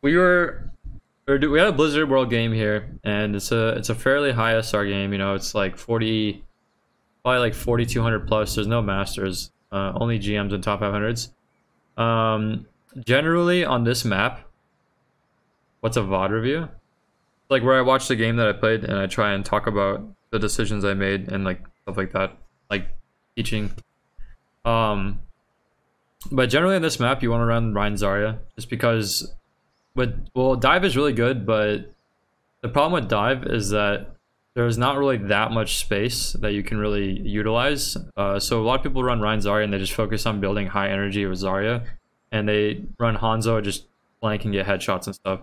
we had a Blizzard World game here, and it's a fairly high SR game. You know, it's like 40, probably like 4,200 plus. There's no masters, only GMs and top 500s. Generally on this map, what's a VOD review? Like where I watch the game that I played and I try and talk about the decisions I made and like stuff like that, like teaching. But generally on this map, you want to run Rhine Zarya just because. Well, dive is really good, but the problem with dive is that there's not really that much space that you can really utilize. So a lot of people run Rhine Zarya and they just focus on building high energy with Zarya, and they run Hanzo just flank and get headshots and stuff.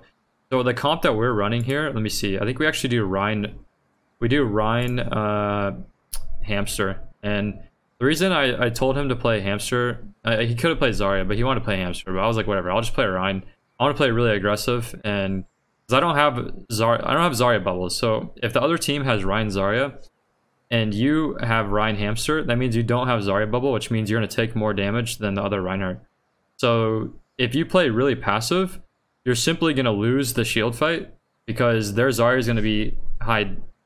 So the comp that we're running here, let me see. I think we actually do Rhine. We do Rhine Hamster, and the reason I told him to play Hamster, he could have played Zarya, but he wanted to play Hamster. But I was like, whatever, I'll just play Rhine. I want to play really aggressive, and because I don't have Zarya bubbles. So if the other team has Rhine Zarya, and you have Rhine Hamster, that means you don't have Zarya bubble, which means you're going to take more damage than the other Reinhardt. So if you play really passive, you're simply going to lose the shield fight because their Zarya is going to be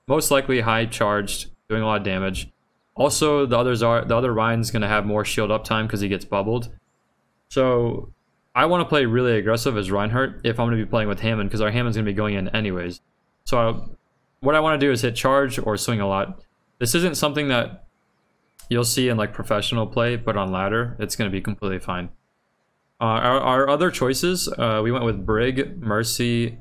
most likely high charged, doing a lot of damage. Also, the other Rhine's going to have more shield uptime because he gets bubbled. So I want to play really aggressive as Reinhardt if I'm going to be playing with Hammond, because our Hammond's going to be going in anyways. So what I want to do is hit charge or swing a lot. This isn't something that you'll see in like professional play, but on ladder, it's going to be completely fine. Our other choices, we went with Brig, Mercy,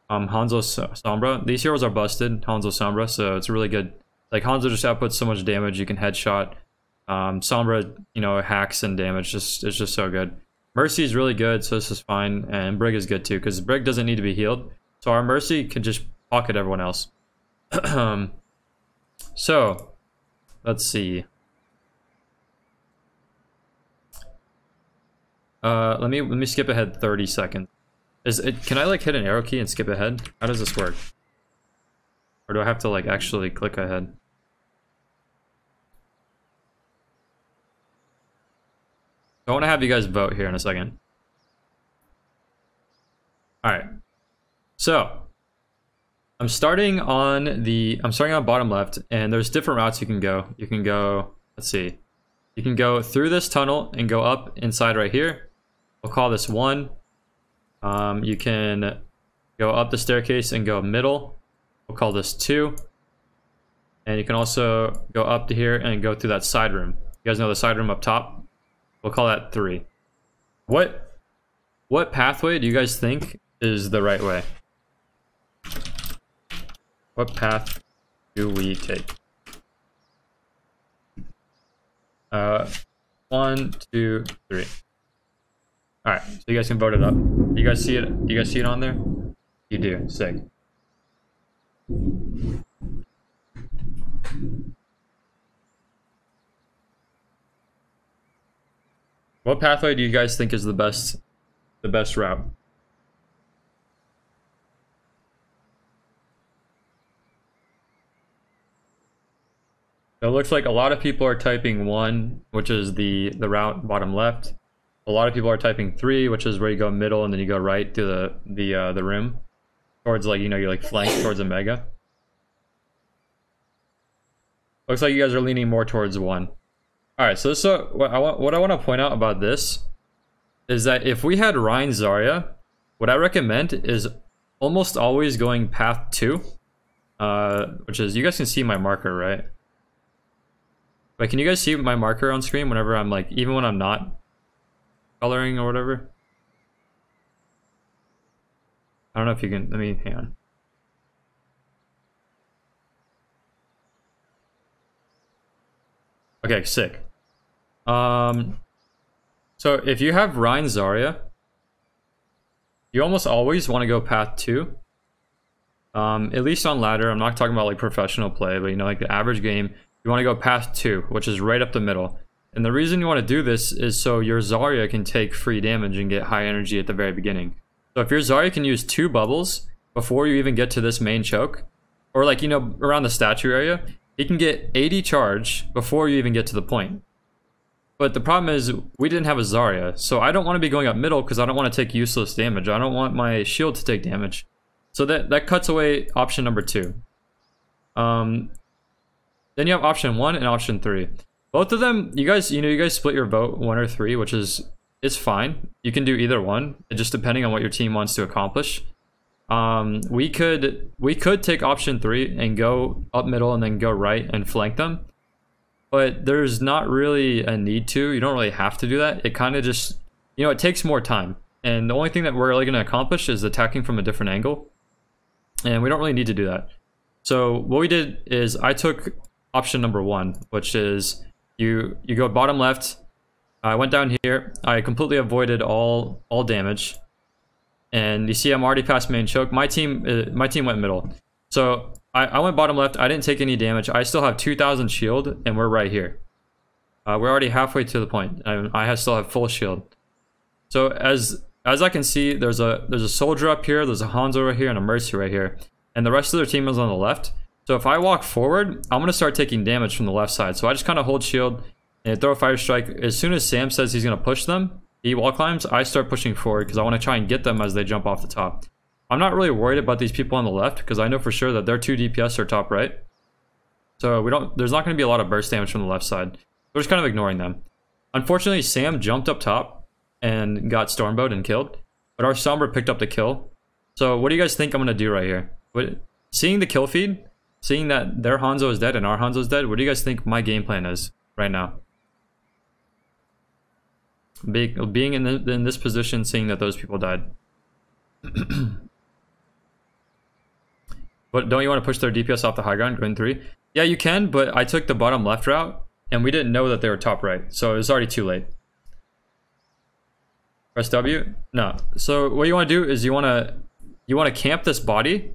Hanzo, Sombra. These heroes are busted, Hanzo, Sombra, so it's really good. Like Hanzo just outputs so much damage, you can headshot. Sombra, you know, hacks and damage, it's just so good. Mercy is really good, so this is fine, and Brig is good too, because Brig doesn't need to be healed. So our Mercy can just pocket everyone else. So, let's see. Let me skip ahead 30 seconds. Can I like hit an arrow key and skip ahead? How does this work? Or do I have to like actually click ahead? I want to have you guys vote here in a second. Alright. So I'm starting on bottom left, and there's different routes you can go. You can go, let's see. You can go through this tunnel and go up inside right here. We'll call this 1. You can go up the staircase and go middle. We'll call this 2. And you can also go up to here and go through that side room. You guys know the side room up top? We'll call that 3. What pathway do you guys think is the right way? What path do we take? 1, 2, 3. All right, so you guys can vote it up. You guys see it? You guys see it on there? You do. Sick. What pathway do you guys think is the best route? So it looks like a lot of people are typing 1, which is the route bottom left. A lot of people are typing 3, which is where you go middle and then you go right to the rim towards, like, you know, you're like flanked towards a mega. Looks like you guys are leaning more towards 1. All right, so this is what I want to point out about this is that if we had Rhine Zarya, what I recommend is almost always going path 2, which is, you guys can see my marker, right? But can you guys see my marker on screen whenever I'm like, even when I'm not coloring or whatever? I don't know if you can, let me, hang on. Okay, sick. So if you have Rhine Zarya, you almost always want to go path 2. At least on ladder. I'm not talking about like professional play, but you know, like the average game, you want to go path 2, which is right up the middle. And the reason you want to do this is so your Zarya can take free damage and get high energy at the very beginning. So if your Zarya can use 2 bubbles before you even get to this main choke, or like, you know, around the statue area, he can get 80 charge before you even get to the point. But the problem is we didn't have a Zarya, so I don't want to be going up middle because I don't want to take useless damage. I don't want my shield to take damage. So that cuts away option number 2. Then you have option 1 and option 3. Both of them, you guys split your vote 1 or 3, which is fine. You can do either one, just depending on what your team wants to accomplish. We could take option 3 and go up middle and then go right and flank them. But there's not really a need to. You don't really have to do that. It kind of just, it takes more time. And the only thing that we're really going to accomplish is attacking from a different angle. And we don't really need to do that. So what we did is I took option number 1, which is you go bottom left. I went down here. I completely avoided all damage. And you see I'm already past main choke. My team went middle. So I went bottom left. I didn't take any damage. I still have 2,000 shield, and we're right here. We're already halfway to the point. I still have full shield. So as I can see, there's a soldier up here, there's a Hanzo right here, and a Mercy right here. And the rest of their team is on the left. So if I walk forward, I'm gonna start taking damage from the left side. So I just kind of hold shield and throw a fire strike. As soon as Sam says he's gonna push them, he wall climbs, I start pushing forward because I want to try and get them as they jump off the top. I'm not really worried about these people on the left because I know for sure that their 2 DPS are top right. So there's not going to be a lot of burst damage from the left side. We're just kind of ignoring them. Unfortunately, Sam jumped up top and got Stormbowed and killed. But our Sombra picked up the kill. So what do you guys think I'm going to do right here? Seeing the kill feed, seeing that their Hanzo is dead and our Hanzo is dead, what do you guys think my game plan is right now? Being in this position, seeing that those people died. But don't you want to push their DPS off the high ground, going 3? Yeah, you can, but I took the bottom left route, and we didn't know that they were top right, so it was already too late. Press W? No. So what you want to do is you want to camp this body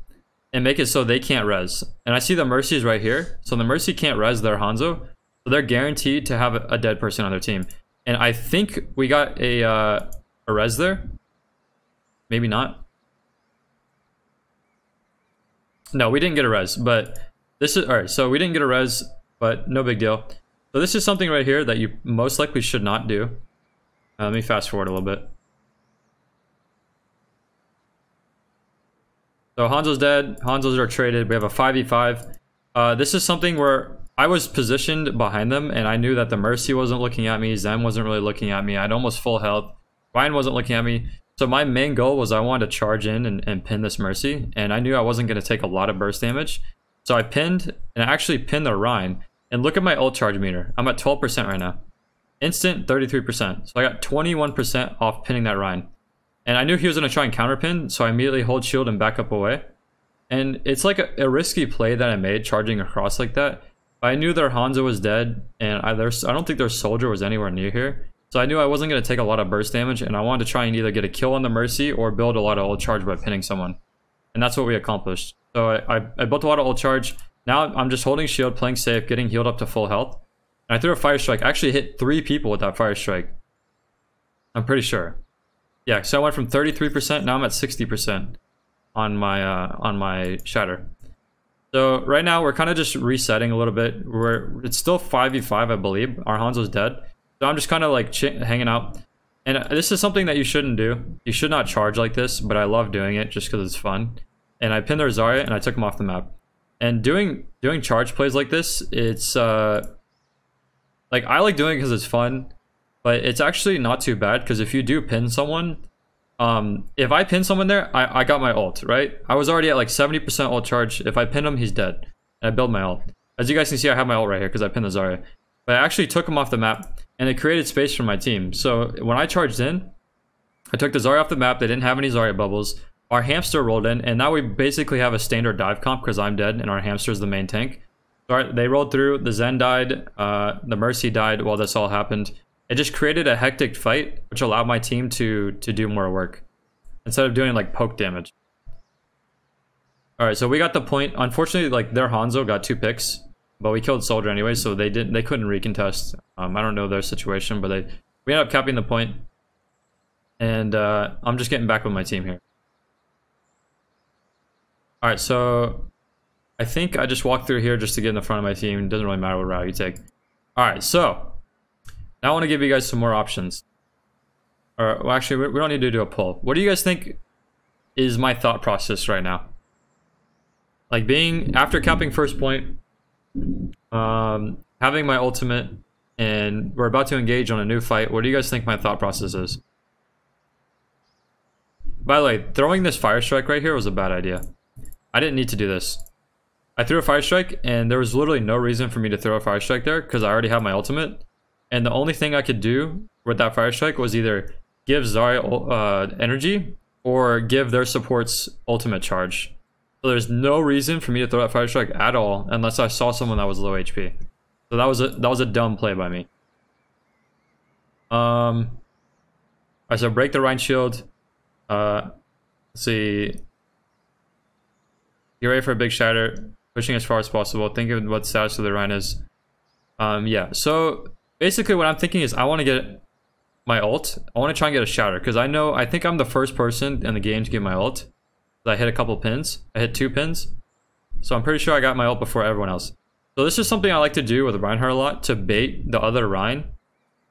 and make it so they can't res. And I see the Mercy's right here, so the Mercy can't res their Hanzo, so they're guaranteed to have a dead person on their team. And I think we got a res there. Maybe not. No, we didn't get a res, but this is alright. So we didn't get a res, but no big deal. So this is something right here that you most likely should not do. Let me fast forward a little bit. So Hanzo's dead. Hanzo's are traded. We have a 5v5. This is something where I was positioned behind them, and I knew that the Mercy wasn't looking at me. Zem wasn't really looking at me. I had almost full health. Rhine wasn't looking at me. So my main goal was I wanted to charge in and pin this Mercy, and I knew I wasn't going to take a lot of burst damage. So I pinned, and I actually pinned the Rhine. And look at my ult charge meter. I'm at 12% right now. Instant, 33%. So I got 21% off pinning that Rhine. And I knew he was going to try and counter pin, so I immediately hold shield and back up away. And it's like a risky play that I made, charging across like that. But I knew their Hanzo was dead, and I don't think their soldier was anywhere near here. So I knew I wasn't going to take a lot of burst damage, and I wanted to try and either get a kill on the Mercy or build a lot of ult charge by pinning someone. And that's what we accomplished. So I built a lot of ult charge. Now I'm just holding shield, playing safe, getting healed up to full health. And I threw a fire strike. I actually hit 3 people with that fire strike. I'm pretty sure. Yeah, so I went from 33%, now I'm at 60% on my shatter. So right now we're kind of just resetting a little bit. It's still 5v5, I believe. Our Hanzo's dead. So I'm just kind of like hanging out. And this is something that you shouldn't do. You should not charge like this, but I love doing it just because it's fun. And I pinned their Zarya and I took him off the map. And doing charge plays like this, it's like I like doing it because it's fun, but it's actually not too bad because if you do pin someone, if I pin someone there, I got my ult, right? I was already at like 70% ult charge. If I pin him, he's dead. And I build my ult. As you guys can see, I have my ult right here because I pinned the Zarya. But I actually took him off the map and it created space for my team. So when I charged in, I took the Zarya off the map. They didn't have any Zarya bubbles. Our hamster rolled in, and now we basically have a standard dive comp because I'm dead and our hamster is the main tank. So they rolled through, the Zen died, the Mercy died while this all happened. It just created a hectic fight, which allowed my team to do more work instead of doing like poke damage. Alright, so we got the point. Unfortunately, like their Hanzo got 2 picks, but we killed Soldier anyway, so they couldn't recontest. I don't know their situation, but we ended up capping the point. And I'm just getting back with my team here. Alright, so I think I just walked through here just to get in the front of my team. It doesn't really matter what route you take. Alright, so Now I want to give you guys some more options. Or, well, actually, we don't need to do a poll. What do you guys think is my thought process right now? Like being, after capping first point, having my ultimate, and we're about to engage on a new fight. What do you guys think my thought process is? By the way, throwing this fire strike right here was a bad idea. I didn't need to do this. I threw a fire strike, and there was literally no reason for me to throw a fire strike there because I already have my ultimate. And the only thing I could do with that fire strike was either give Zarya energy or give their supports ultimate charge. So there's no reason for me to throw that fire strike at all unless I saw someone that was low HP. So that was a dumb play by me. Alright, so break the Rhine shield. Let's see. Get ready for a big shatter. Pushing as far as possible. Think of what the status of the Rhine is. Yeah, so basically what I'm thinking is I want to get my ult. I want to try and get a shatter because I think I'm the first person in the game to get my ult. I hit a couple pins. I hit 2 pins. So I'm pretty sure I got my ult before everyone else. So this is something I like to do with Reinhardt a lot to bait the other Rhine.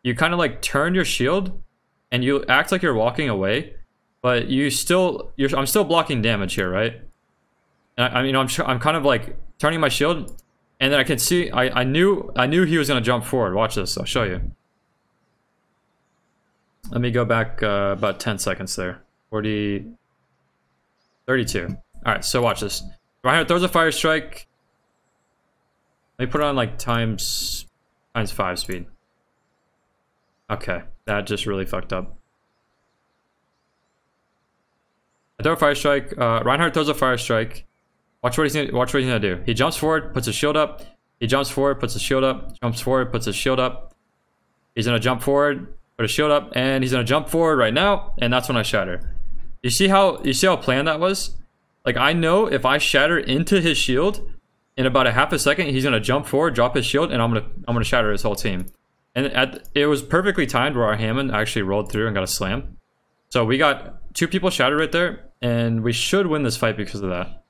You kind of like turn your shield and you act like you're walking away, but I'm still blocking damage here, right? And I'm kind of like turning my shield, and then I can see I knew he was gonna jump forward. Watch this. I'll show you. Let me go back about 10 seconds there. 32. All right, so watch this. Reinhardt throws a fire strike. Let me put it on like times 5 speed. Okay, that just really fucked up. I throw a fire strike. Reinhardt throws a fire strike. Watch what he's gonna do. He jumps forward, puts his shield up. He jumps forward, puts his shield up. Jumps forward, puts his shield up. He's gonna jump forward, put his shield up, and he's gonna jump forward right now. And that's when I shatter. You see how planned that was? Like I know if I shatter into his shield, in about a half a second, he's gonna jump forward, drop his shield, and I'm gonna shatter his whole team. And it was perfectly timed where our Hammond actually rolled through and got a slam. So we got 2 people shattered right there, and we should win this fight because of that.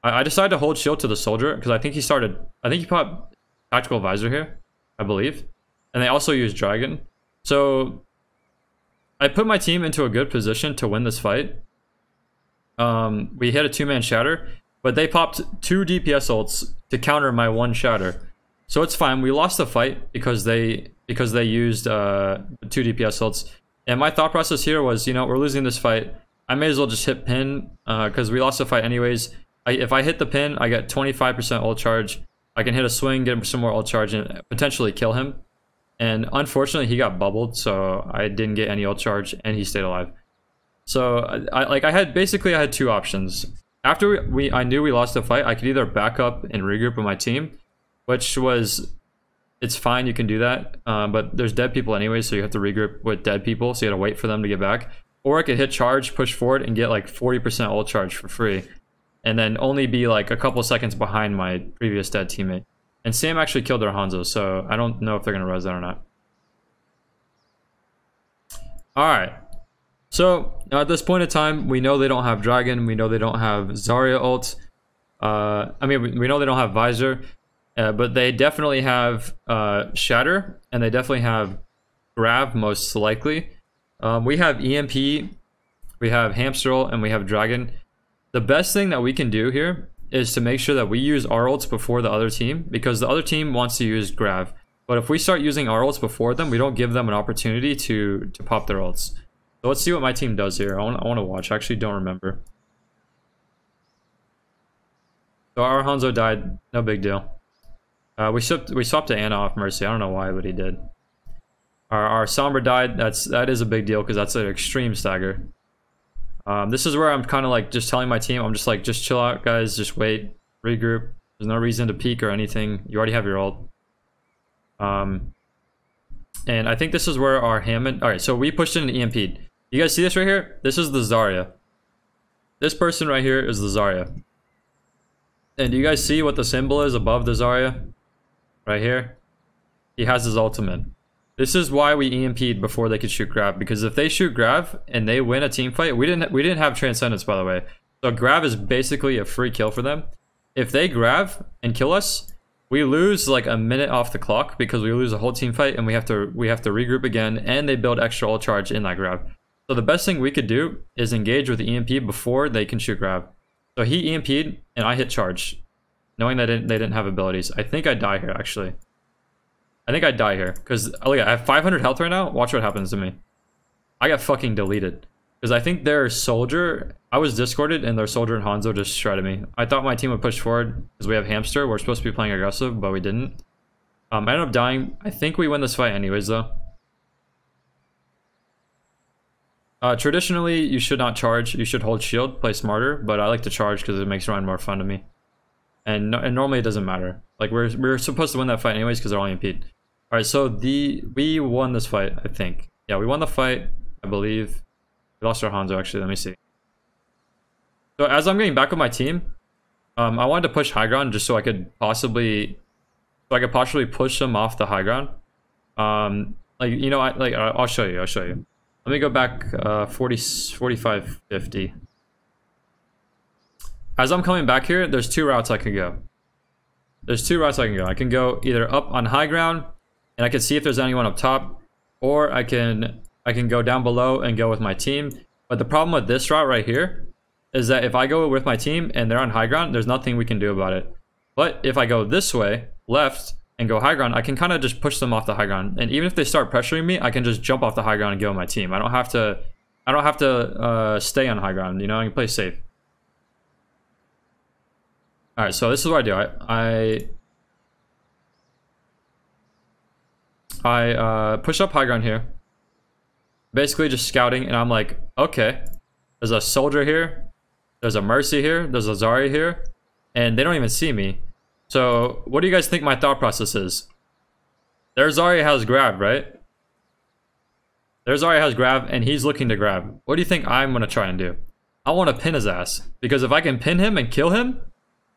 I decided to hold shield to the soldier because I think he popped tactical visor here, I believe. And they also used dragon. So I put my team into a good position to win this fight. We hit a 2-man shatter, but they popped 2 DPS ults to counter my 1 shatter. So it's fine. We lost the fight because they used 2 DPS ults. And my thought process here was, you know, we're losing this fight. I may as well just hit pin because we lost the fight anyways. If I hit the pin, I get 25% ult charge. I can hit a swing, get him some more ult charge, and potentially kill him. And unfortunately, he got bubbled, so I didn't get any ult charge, and he stayed alive. So I had 2 options. After I knew we lost the fight, I could either back up and regroup with my team, which was, it's fine, you can do that, but there's dead people anyway, so you have to regroup with dead people, so you gotta wait for them to get back. Or I could hit charge, push forward, and get like 40% ult charge for free, and then only be like a couple seconds behind my previous dead teammate. And Sam actually killed their Hanzo, so I don't know if they're gonna res that or not. Alright. So, at this point in time, we know they don't have Dragon, we know they don't have Zarya ult. We know they don't have Visor, but they definitely have Shatter, and they definitely have Grav, most likely. We have EMP, we have Hamster ult, and we have Dragon. The best thing that we can do here is to make sure that we use our ults before the other team, because the other team wants to use Grav. But if we start using our ults before them, we don't give them an opportunity to pop their ults. So let's see what my team does here. I want to watch. I actually don't remember. So our Hanzo died. No big deal. We swapped to Ana off Mercy. I don't know why, but he did. Our Sombra died. That is a big deal because that's an extreme stagger. This is where I'm kind of like just telling my team. I'm just like, just chill out, guys. Just wait. Regroup. There's no reason to peek or anything. You already have your ult. And I think this is where our Hammond... Alright, so we pushed in an EMP. You guys see this right here? This is the Zarya. This person right here is the Zarya. And do you guys see what the symbol is above the Zarya? Right here? He has his ultimate. This is why we EMP'd before they could shoot Grav. Because if they shoot Grav and they win a team fight... We didn't have Transcendence, by the way. So Grav is basically a free kill for them. If they Grav and kill us... we lose like a minute off the clock because we lose a whole team fight and we have to regroup again, and they build extra ult charge in that grab. So the best thing we could do is engage with the EMP before they can shoot grab. So he EMP'd and I hit charge, knowing that they didn't have abilities. I think I die here actually. I think I die here because look, I have 500 health right now. Watch what happens to me. I got fucking deleted because I think their soldier, I was discorded and their soldier and Hanzo just shredded me. I thought my team would push forward because we have hamster. We're supposed to be playing aggressive, but we didn't. I ended up dying. I think we win this fight anyways though. Traditionally, you should not charge. You should hold shield, play smarter, but I like to charge because it makes Rhine more fun to me. And normally it doesn't matter. Like we're supposed to win that fight anyways because they're all EMP'd. All right, so we won this fight, I think. Yeah, we won the fight, I believe. We lost our Hanzo actually. Let me see. So as I'm getting back with my team, I wanted to push high ground just so I could possibly push them off the high ground. Like you know, I'll show you. I'll show you. Let me go back 45, 50. As I'm coming back here, there's two routes I can go. There's two routes I can go. I can go either up on high ground, and I can see if there's anyone up top, or I can go down below and go with my team. But the problem with this route right here is that if I go with my team and they're on high ground, there's nothing we can do about it. But if I go this way, left, and go high ground, I can kind of just push them off the high ground. And even if they start pressuring me, I can just jump off the high ground and go with my team. I don't have to stay on high ground, you know, I can play safe. All right, so this is what I do. I push up high ground here, basically just scouting, and I'm like, okay, there's a soldier here, there's a Mercy here, there's a Zarya here, and they don't even see me. So what do you guys think my thought process is? Their Zarya has grab, right? Their Zarya has grab, and he's looking to grab. What do you think I'm gonna try and do? I want to pin his ass, because if I can pin him and kill him,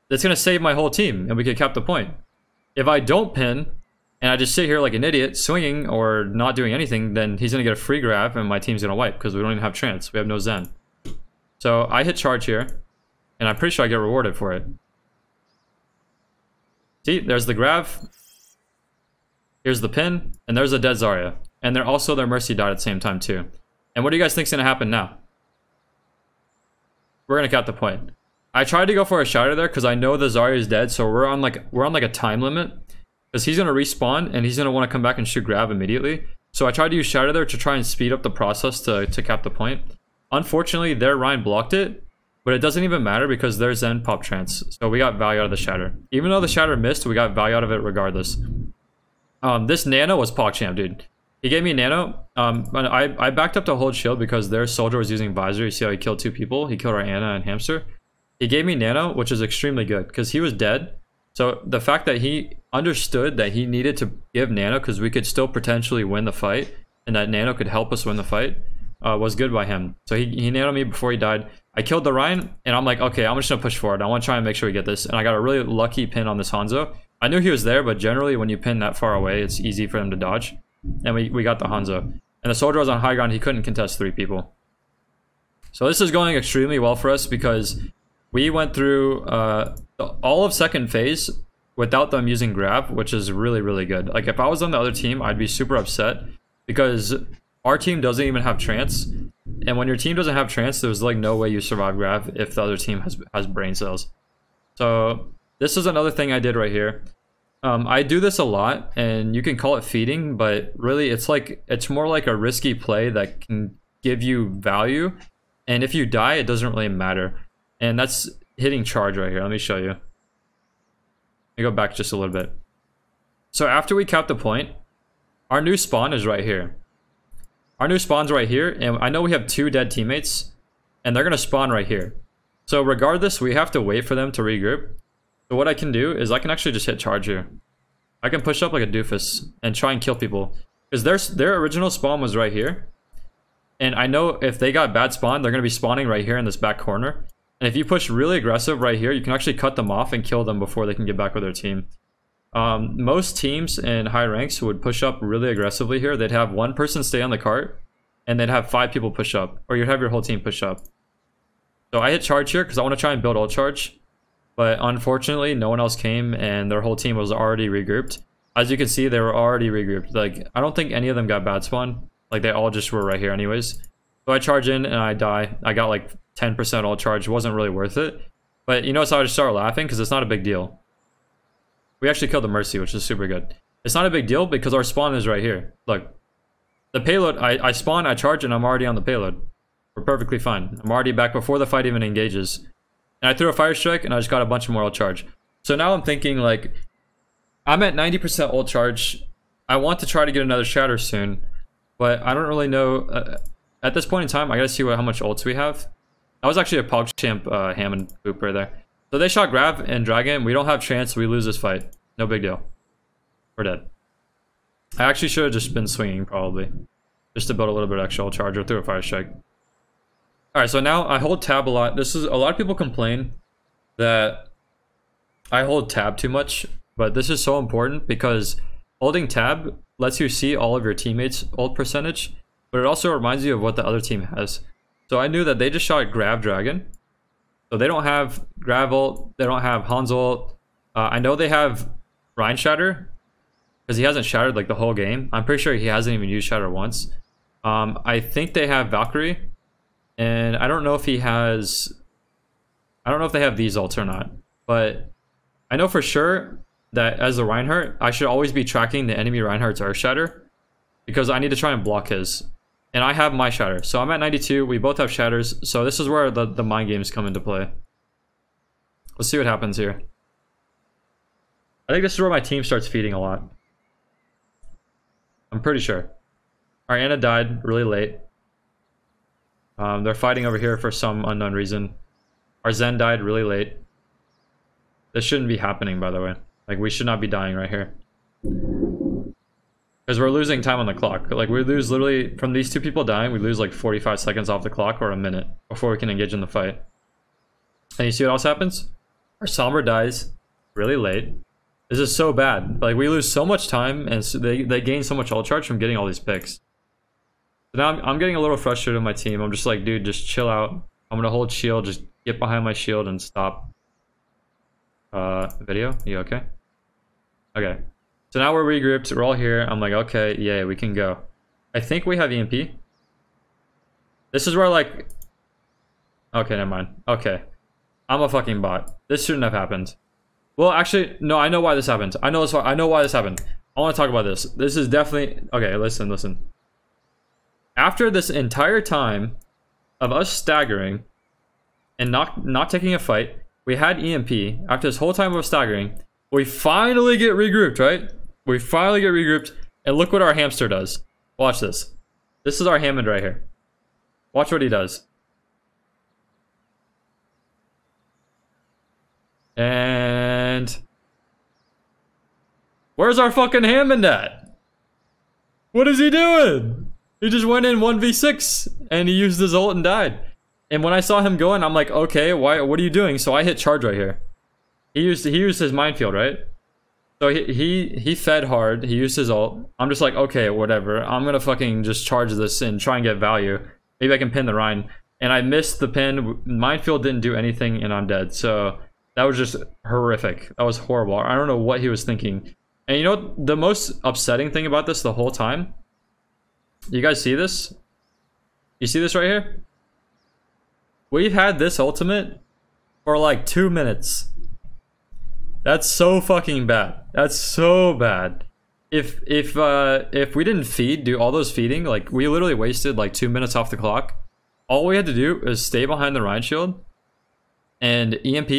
that's gonna save my whole team, and we can cap the point. If I don't pin, and I just sit here like an idiot, swinging or not doing anything, then he's gonna get a free grab, and my team's gonna wipe, because we don't even have trance. We have no Zen. So I hit charge here, and I'm pretty sure I get rewarded for it. See, there's the grab. Here's the pin, and there's a dead Zarya. And they're also, their Mercy died at the same time too. And what do you guys think's gonna happen now? We're gonna cap the point. I tried to go for a shatter there because I know the Zarya is dead, so we're on like a time limit. Because he's gonna respawn and he's gonna want to come back and shoot grab immediately. So I tried to use shatter there to try and speed up the process to cap the point. Unfortunately, their Rhine blocked it. But it doesn't even matter because there's Zen pop trance. So we got value out of the shatter. Even though the shatter missed, we got value out of it regardless. This nano was PogChamp, dude. He gave me nano. I backed up to hold shield because their soldier was using visor. You see how he killed two people? He killed our Ana and Hamster. He gave me nano, which is extremely good because he was dead. So the fact that he understood that he needed to give nano because we could still potentially win the fight, and that nano could help us win the fight, was good by him. So he nanoed me before he died. I killed the Rhine, and I'm like, okay, I'm just gonna push forward. I want to try and make sure we get this. And I got a really lucky pin on this Hanzo. I knew he was there, but generally when you pin that far away, it's easy for him to dodge. And we got the Hanzo. And the soldier was on high ground. He couldn't contest 3 people. So this is going extremely well for us because we went through all of second phase without them using grab, which is really, really good. Like if I was on the other team, I'd be super upset because our team doesn't even have trance. And when your team doesn't have trance, there's like no way you survive grab if the other team has brain cells. So this is another thing I did right here. I do this a lot, and you can call it feeding, but really it's more like a risky play that can give you value. And if you die, it doesn't really matter. And that's hitting charge right here. Let me show you. Let me go back just a little bit. So after we cap the point, our new spawn is right here. Our new spawn's right here, and I know we have 2 dead teammates, and they're gonna spawn right here. So regardless, we have to wait for them to regroup. So what I can do is I can actually just hit charge here. I can push up like a doofus and try and kill people. Because their original spawn was right here. And I know if they got bad spawn, they're gonna be spawning right here in this back corner. And if you push really aggressive right here, you can actually cut them off and kill them before they can get back with their team. Most teams in high ranks would push up really aggressively here. They'd have 1 person stay on the cart, and they'd have 5 people push up, or you'd have your whole team push up. So I hit charge here because I want to try and build ult charge. but unfortunately no one else came and their whole team was already regrouped. As you can see, they were already regrouped. Like, I don't think any of them got bad spawn. Like, they all just were right here anyways. So I charge in and I die. I got like 10% all charge. It wasn't really worth it. But you know, so I just started laughing because it's not a big deal. We actually killed the Mercy, which is super good. It's not a big deal because our spawn is right here. Look, the payload, I spawn, I charge, and I'm already on the payload. We're perfectly fine. I'm already back before the fight even engages. And I threw a fire strike and I just got a bunch of more ult charge. So now I'm thinking like, I'm at 90% ult charge. I want to try to get another shatter soon, but I don't really know. At this point in time, I gotta see how much ults we have. That was actually a PogChamp Hammond poop right there. So they shot Grav and Dragon. We don't have chance. We lose this fight. No big deal. We're dead. I actually should have just been swinging probably, just to build a little bit of extra ult charge or through a fire strike. All right, so now I hold tab a lot. This is a lot of people complain that I hold tab too much. But this is so important because holding tab lets you see all of your teammates' ult percentage, but it also reminds you of what the other team has. So I knew that they just shot Grav Dragon. So they don't have Grav ult, they don't have Hans ult. I know they have Rhine Shatter, because he hasn't shattered like the whole game. I'm pretty sure he hasn't even used Shatter once. I think they have Valkyrie, and I don't know if he has... I don't know if they have these ults or not, but I know for sure that as a Reinhardt, I should always be tracking the enemy Reinhardt's Earth Shatter because I need to try and block his. And I have my Shatter. So I'm at 92. We both have Shatters. So this is where the mind games come into play. Let's see what happens here. I think this is where my team starts feeding a lot. I'm pretty sure. Our Ana died really late. They're fighting over here for some unknown reason. Our Zen died really late. This shouldn't be happening, by the way. Like, we should not be dying right here. Because we're losing time on the clock. Like, we lose literally, from these two people dying, we lose like 45 seconds off the clock or a minute before we can engage in the fight. And you see what else happens? Our Sombra dies really late. This is so bad. Like, we lose so much time and so they gain so much ult charge from getting all these picks. So now I'm getting a little frustrated with my team. I'm just like, dude, just chill out. I'm gonna hold shield, just get behind my shield and stop. Video? You okay? Okay. So now we're regrouped. We're all here. I'm like, okay, yay, we can go. I think we have EMP. This is where like... Okay, never mind. Okay. I'm a fucking bot. This shouldn't have happened. Well, actually, no, I know why this happened. I know why this happened. I want to talk about this. This is definitely... Okay, listen. After this entire time of us staggering and not taking a fight, we had EMP. After this whole time of staggering, we finally get regrouped, right? We finally get regrouped, and look what our hamster does. Watch this. This is our Hammond right here. Watch what he does. And... where's our fucking Hammond at? What is he doing? He just went in 1v6, and he used his ult and died. And when I saw him going, I'm like, okay, why? What are you doing? So I hit charge right here. He used his minefield, right? So he fed hard. He used his ult. I'm just like, okay, whatever. I'm gonna fucking just charge this and try and get value. Maybe I can pin the Rhine. And I missed the pin. Minefield didn't do anything, and I'm dead. So that was just horrific. That was horrible. I don't know what he was thinking. And you know the most upsetting thing about this the whole time? You guys see this? You see this right here? We've had this ultimate for like 2 minutes. That's so fucking bad. That's so bad. If we didn't do all those feeding, like we literally wasted like 2 minutes off the clock. All we had to do is stay behind the Rhine shield and EMP,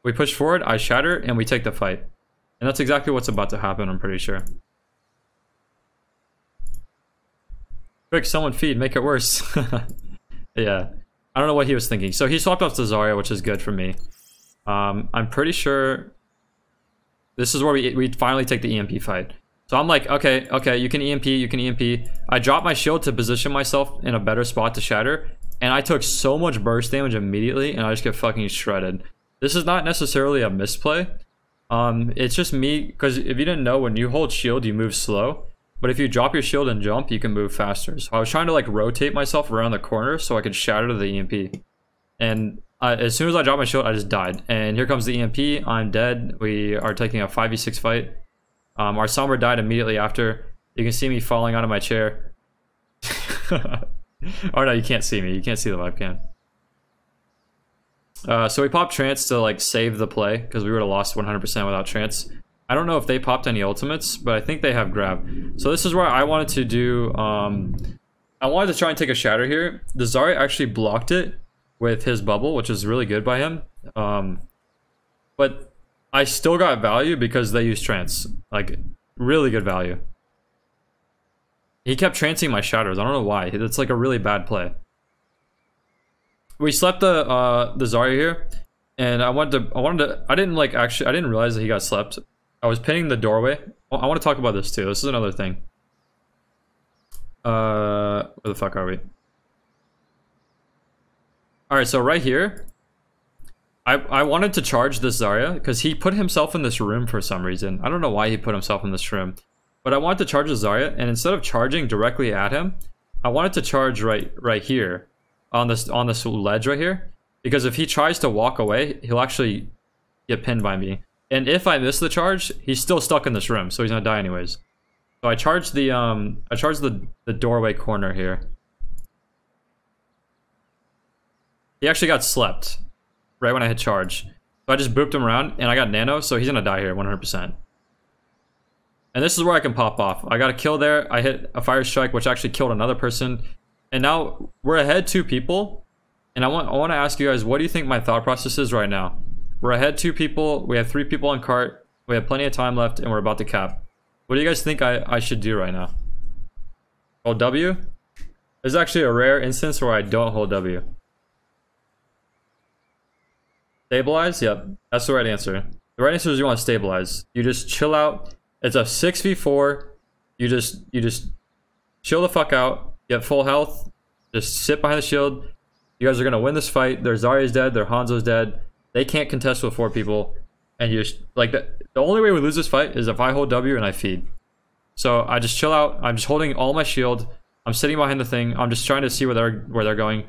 we push forward, I shatter, and we take the fight. And that's exactly what's about to happen, I'm pretty sure. Quick, someone feed, make it worse. Yeah. I don't know what he was thinking. So he swapped off to Zarya, which is good for me. I'm pretty sure this is where we finally take the EMP fight. So I'm like, okay, you can EMP. I dropped my shield to position myself in a better spot to shatter, and I took so much burst damage immediately, and I just get fucking shredded. This is not necessarily a misplay. It's just me, because if you didn't know, when you hold shield, you move slow. But if you drop your shield and jump, you can move faster. So I was trying to like rotate myself around the corner so I could shatter the EMP. And as soon as I dropped my shield, I just died. And here comes the EMP. I'm dead. We are taking a 5v6 fight. Our Sombra died immediately after. You can see me falling out of my chair. Oh no, you can't see me. You can't see the webcam. So we popped Trance to like save the play because we would have lost 100% without Trance. I don't know if they popped any ultimates, but I think they have grab. So this is where I wanted to do. I wanted to try and take a shatter here. The Zarya actually blocked it with his bubble, which is really good by him. But I still got value because they used Trance. Like, really good value. He kept trancing my shatters. I don't know why. It's like a really bad play. We slept the Zarya here, and I didn't realize that he got slept. I was pinning the doorway. I want to talk about this too. This is another thing. Where the fuck are we? Alright, so right here, I wanted to charge this Zarya because he put himself in this room for some reason. I don't know why he put himself in this room. But I wanted to charge the Zarya, and instead of charging directly at him, I wanted to charge right here on this ledge right here, because if he tries to walk away, he'll actually get pinned by me. And if I miss the charge, he's still stuck in this room, so he's gonna die anyways. So I charged the doorway corner here. He actually got slept right when I hit charge. So I just booped him around, and I got nano, so he's gonna die here 100%. And this is where I can pop off. I got a kill there. I hit a fire strike, which actually killed another person. And now we're ahead 2 people. And I want to ask you guys, what do you think my thought process is right now? We're ahead 2 people. We have 3 people on cart. We have plenty of time left, and we're about to cap. What do you guys think I should do right now? Hold W? There's actually a rare instance where I don't hold W. Stabilize? Yep, that's the right answer. The right answer is you want to stabilize. You just chill out. It's a 6v4. You just chill the fuck out. Get full health. Just sit behind the shield. You guys are gonna win this fight. Their Zarya's dead. Their Hanzo's dead. They can't contest with 4 people. And you just like the only way we lose this fight is if I hold W and I feed. So I just chill out. I'm just holding all my shield. I'm sitting behind the thing. I'm just trying to see where they're going.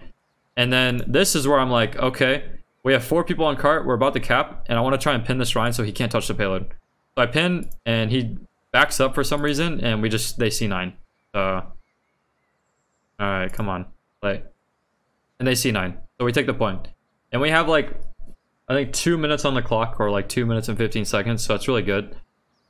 And then this is where I'm like, okay, we have 4 people on cart. We're about to cap, and I want to try and pin this Rhine so he can't touch the payload. So I pin, and he backs up for some reason, and they C9. Alright, come on. Play. And they C9. So we take the point. And we have like, I think 2 minutes on the clock, or like 2 minutes and 15 seconds, so it's really good.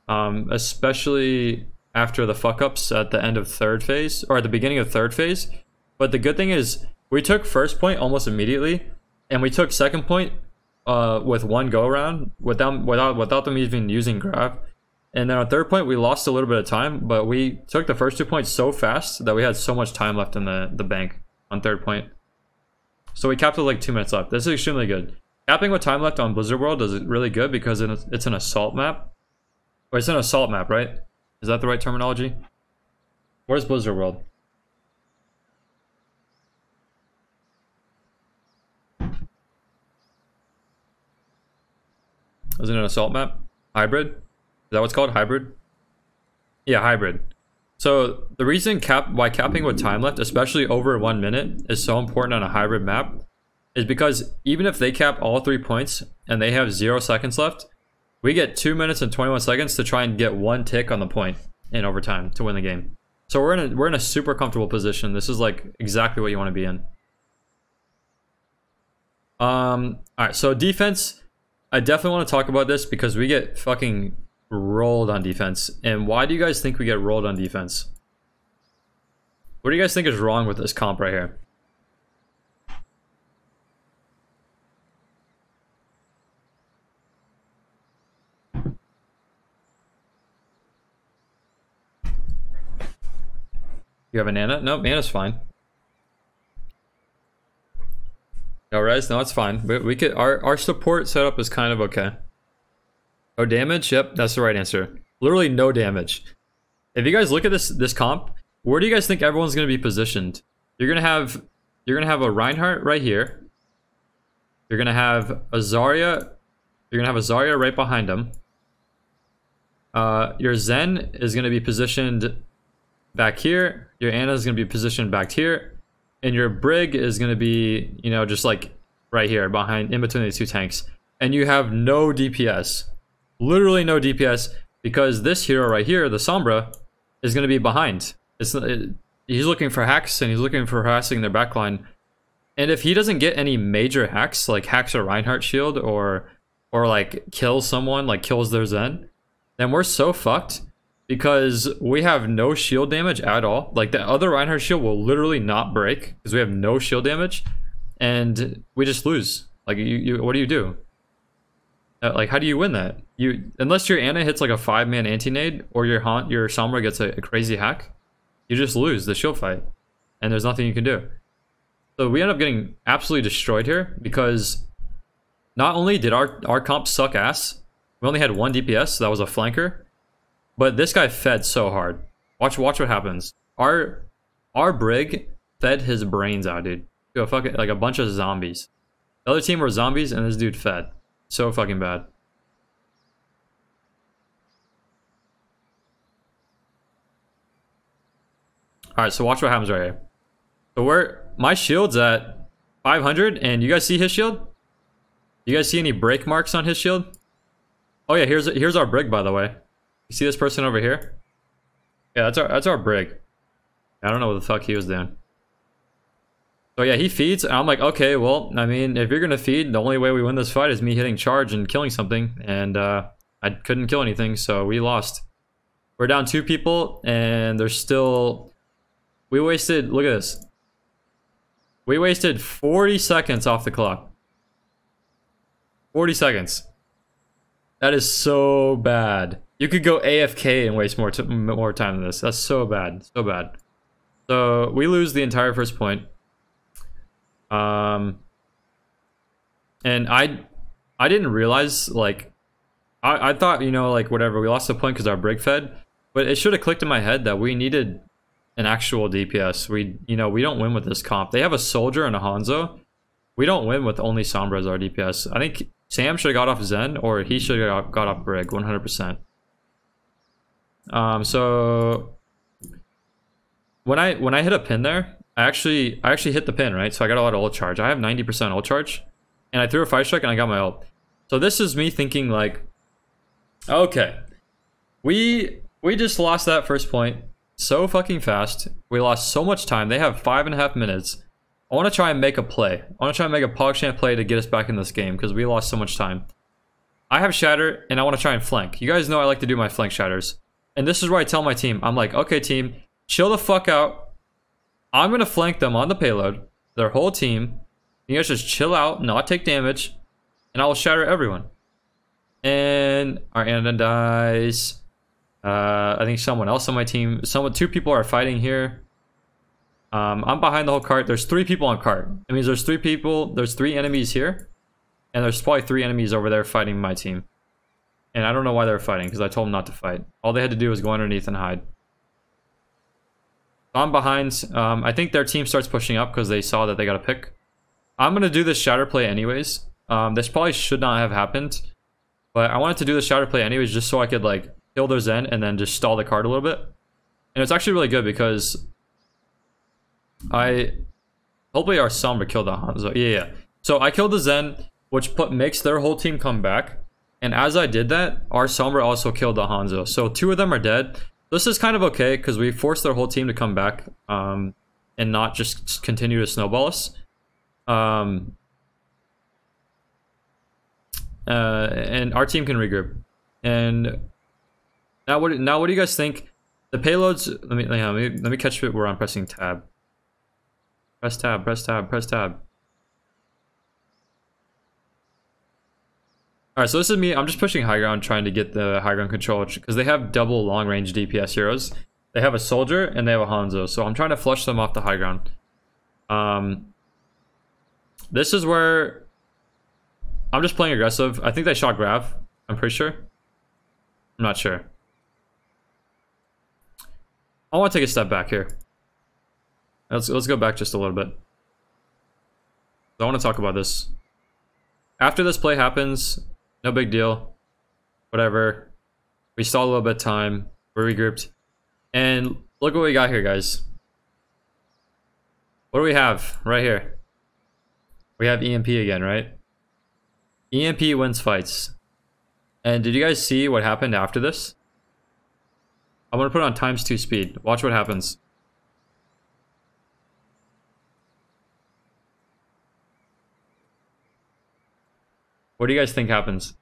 Especially after the fuck-ups at the end of 3rd phase, or at the beginning of 3rd phase. But the good thing is, we took first point almost immediately, and we took second point with 1 go around without them even using grab. And then on 3rd point we lost a little bit of time, but we took the first 2 points so fast that we had so much time left in the bank on 3rd point. So we capped with like 2 minutes left. This is extremely good. Capping with time left on Blizzard World is really good because it's an assault map. Or it's an assault map, right? Is that the right terminology? Where's Blizzard World? Is it an assault map? Hybrid? Is that what's called? Hybrid? Yeah, hybrid. So the reason why capping with time left, especially over 1 minute, is so important on a hybrid map is because even if they cap all 3 points and they have 0 seconds left, we get 2 minutes and 21 seconds to try and get 1 tick on the point in overtime to win the game. So we're in a super comfortable position. This is like exactly what you want to be in. Alright, so defense. I definitely want to talk about this because we get fucking rolled on defense. And why do you guys think we get rolled on defense? What do you guys think is wrong with this comp right here? You have a Nana? No, Nana's fine. No res? No, it's fine. We could our support setup is kind of okay. No damage? Yep, that's the right answer. Literally no damage. If you guys look at this comp, where do you guys think everyone's gonna be positioned? You're gonna have a Reinhardt right here. You're gonna have a Zarya. You're gonna have a Zarya right behind him. Your Zen is gonna be positioned back here. Your Ana is gonna be positioned back here. And your Brig is going to be, you know, just like right here behind, in between these two tanks, and you have no DPS, literally no DPS, because this hero right here, the Sombra, is going to be behind. He's looking for hacks and he's looking for harassing their backline. And if he doesn't get any major hacks, like hacks a Reinhardt shield or like kills someone, like kills their Zen, then we're so fucked because we have no shield damage at all. Like the other Reinhardt shield will literally not break because we have no shield damage, and we just lose. Like what do you do? Like how do you win that? Unless your Ana hits like a 5-man anti-nade or your Sombra gets a crazy hack, you just lose the shield fight, and there's nothing you can do. So we end up getting absolutely destroyed here because not only did our comp suck ass, we only had 1 DPS, so that was a flanker, but this guy fed so hard. Watch what happens. Our Brig fed his brains out, dude. To a fucking, like a bunch of zombies. The other team were zombies, and this dude fed. So fucking bad. Alright, so watch what happens right here. So my shield's at 500, and you guys see his shield? You guys see any break marks on his shield? Oh yeah, here's our Brig, by the way. You see this person over here? Yeah, that's our Brig. I don't know what the fuck he was doing. So yeah, he feeds, and I'm like, okay, well, I mean, if you're gonna feed, the only way we win this fight is me hitting charge and killing something, and I couldn't kill anything, so we lost. We're down 2 people, and there's still... We wasted, look at this. We wasted 40 seconds off the clock. 40 seconds. That is so bad. You could go AFK and waste more time than this. That's so bad, so bad. So we lose the entire first point. And I didn't realize, like, I thought, you know, like whatever, we lost the point because our Brig fed, but it should have clicked in my head that we needed an actual DPS. We don't win with this comp. They have a soldier and a Hanzo. We don't win with only Sombra as our DPS. I think Sam should have got off Zen, or he should have got off Brig, 100%. So when I hit a pin there, I actually hit the pin, right? So I got a lot of ult charge. I have 90% ult charge, and I threw a 5-strike and I got my ult. So this is me thinking like, okay, we just lost that first point so fucking fast. We lost so much time. They have 5.5 minutes. I want to try and make a play. I want to try and make a PogChamp play to get us back in this game because we lost so much time. I have Shatter, and I want to try and flank. You guys know I like to do my flank shatters. And this is where I tell my team, I'm like, okay team, chill the fuck out. I'm going to flank them on the payload, their whole team. You guys just chill out, not take damage, and I will shatter everyone. And our Ana dies. I think someone else on my team, 2 people are fighting here. I'm behind the whole cart. There's 3 people on cart. It means there's 3 people, there's 3 enemies here, and there's probably 3 enemies over there fighting my team. And I don't know why they're fighting, because I told them not to fight. All they had to do was go underneath and hide. I'm behind. I think their team starts pushing up because they saw that they got a pick. I'm going to do this shatter play anyways. This probably should not have happened, but I wanted to do the shatter play anyways just so I could like kill their Zen and then just stall the card a little bit. And it's actually really good because hopefully our Sombra killed the Hanzo. Yeah. So I killed the Zen, which makes their whole team come back. And as I did that, our Sombra also killed the Hanzo. So 2 of them are dead. This is kind of okay because we forced their whole team to come back and not just continue to snowball us. And our team can regroup. And now what do you guys think? The payloads, let me catch it where I'm pressing tab. Press tab, press tab, press tab. Alright, so this is me. I'm just pushing high ground, trying to get the high ground control because they have double long range DPS heroes. They have a soldier and they have a Hanzo, so I'm trying to flush them off the high ground. This is where I'm just playing aggressive. I think they shot Grav. I'm pretty sure. I'm not sure. I want to take a step back here. Let's go back just a little bit. I want to talk about this. After this play happens, no big deal. Whatever. We stalled a little bit of time. We're regrouped. And look what we got here, guys. What do we have right here? We have EMP again, right? EMP wins fights. And did you guys see what happened after this? I'm gonna put it on ×2 speed. Watch what happens. What do you guys think happens?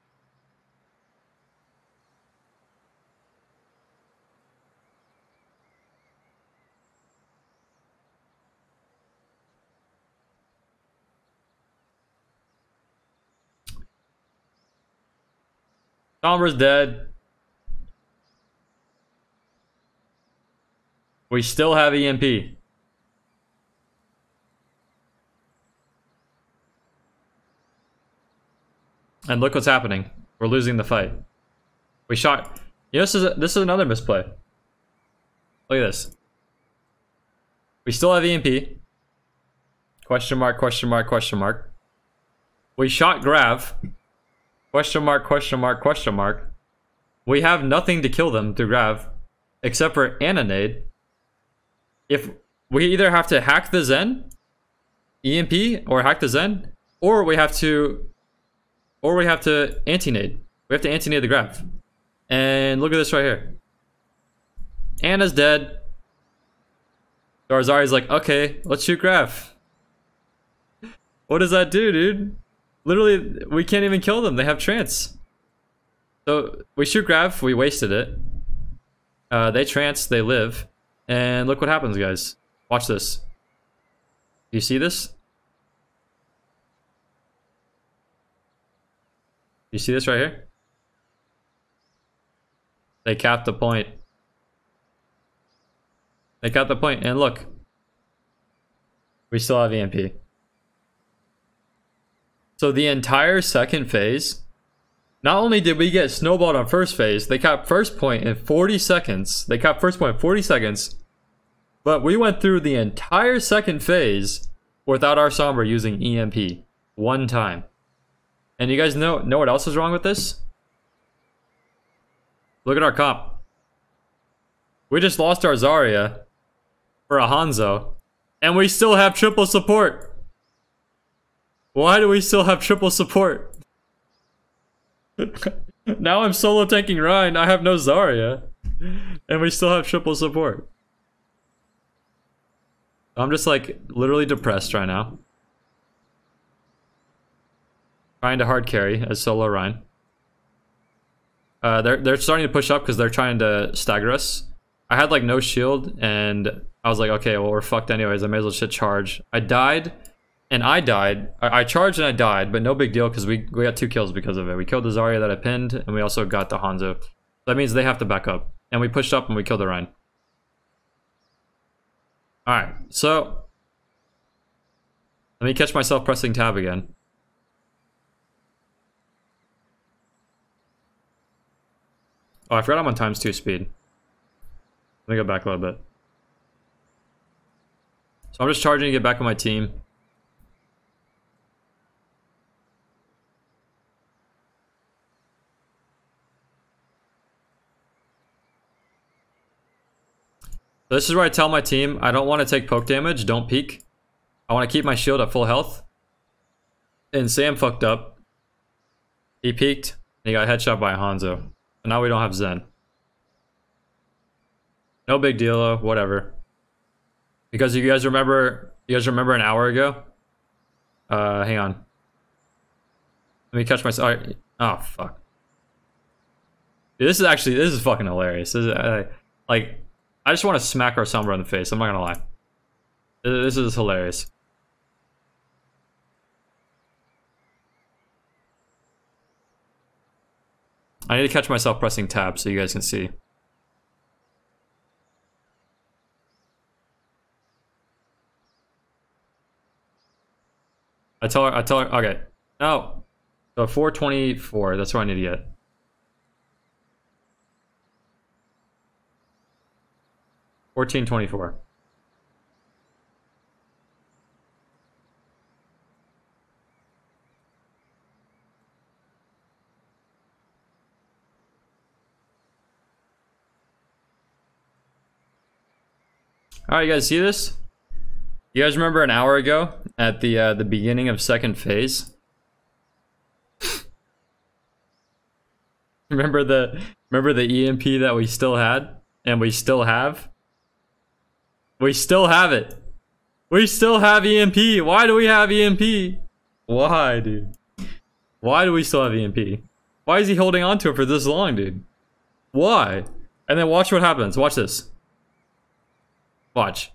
Sombra's dead. We still have EMP. And look what's happening. We're losing the fight. We shot. You know, this is another misplay. Look at this. We still have EMP. Question mark, question mark, question mark. We shot Grav. Question mark, question mark, question mark. We have nothing to kill them through Grav. Except for Ananade. If we either have to hack the Zen, EMP, or hack the Zen, or we have to anti-nade. We have to anti-nade the Grav. And look at this right here. Anna's dead. Darzari's like, okay, let's shoot Grav. What does that do, dude? Literally, we can't even kill them. They have trance. So we shoot Grav, we wasted it. They trance, they live. And look what happens, guys. Watch this. Do you see this? You see this right here? They capped the point. They capped the point, and look. We still have EMP. So the entire second phase, not only did we get snowballed on first phase, they capped first point in 40 seconds. They capped first point in 40 seconds. But we went through the entire second phase without our Sombra using EMP. One time. And you guys know what else is wrong with this? Look at our comp. We just lost our Zarya for a Hanzo. And we still have triple support. Why do we still have triple support? Now I'm solo tanking Rhine. I have no Zarya. And we still have triple support. I'm just like literally depressed right now. Trying to hard carry as solo Rhine. They're starting to push up because they're trying to stagger us. I had like no shield and I was like, okay, well we're fucked anyways. I may as well shit charge. I died and I died. I charged and I died, but no big deal because we got 2 kills because of it. We killed the Zarya that I pinned and we also got the Hanzo. That means they have to back up. And we pushed up and we killed the Rhine. Alright, so let me catch myself pressing tab again. Oh, I forgot I'm on ×2 speed. Let me go back a little bit. So I'm just charging to get back on my team. So this is where I tell my team, I don't want to take poke damage, don't peek. I want to keep my shield at full health. And Sam fucked up. He peeked, and he got headshot by a Hanzo. And now we don't have Zen. No big deal though, whatever. Because you guys remember an hour ago? Hang on. Let me catch myself. Oh, fuck. Dude, this is fucking hilarious. This is, like, I just want to smack our Sombra in the face, I'm not gonna lie. This is hilarious. I need to catch myself pressing tab so you guys can see. I tell her, okay. No. So 424, that's what I need to get. $14.24. Alright, you guys see this? You guys remember an hour ago? at the beginning of second phase. remember the EMP that we still had and we still have? We still have it. We still have EMP. Why do we have EMP? Why, dude? Why do we still have EMP? Why is he holding on to it for this long, dude? Why? And then watch what happens. Watch this. Watch.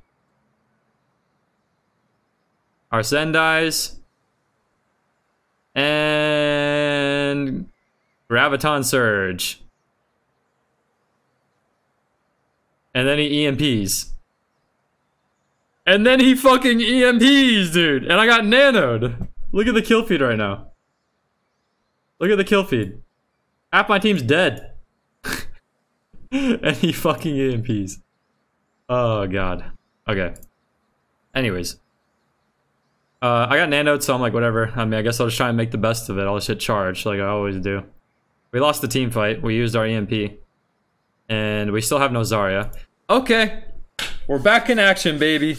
Arsene dies. And Graviton Surge. And then he EMPs. And then he fucking EMPs, dude. And I got nanoed. Look at the kill feed right now. Look at the kill feed. Half my team's dead. And he fucking EMPs. Oh, God. Okay. Anyways. I got nanoed, so I'm like, whatever. I mean, I guess I'll just try and make the best of it. I'll just hit charge, like I always do. We lost the team fight. We used our EMP. And we still have no Zarya. Okay. We're back in action, baby.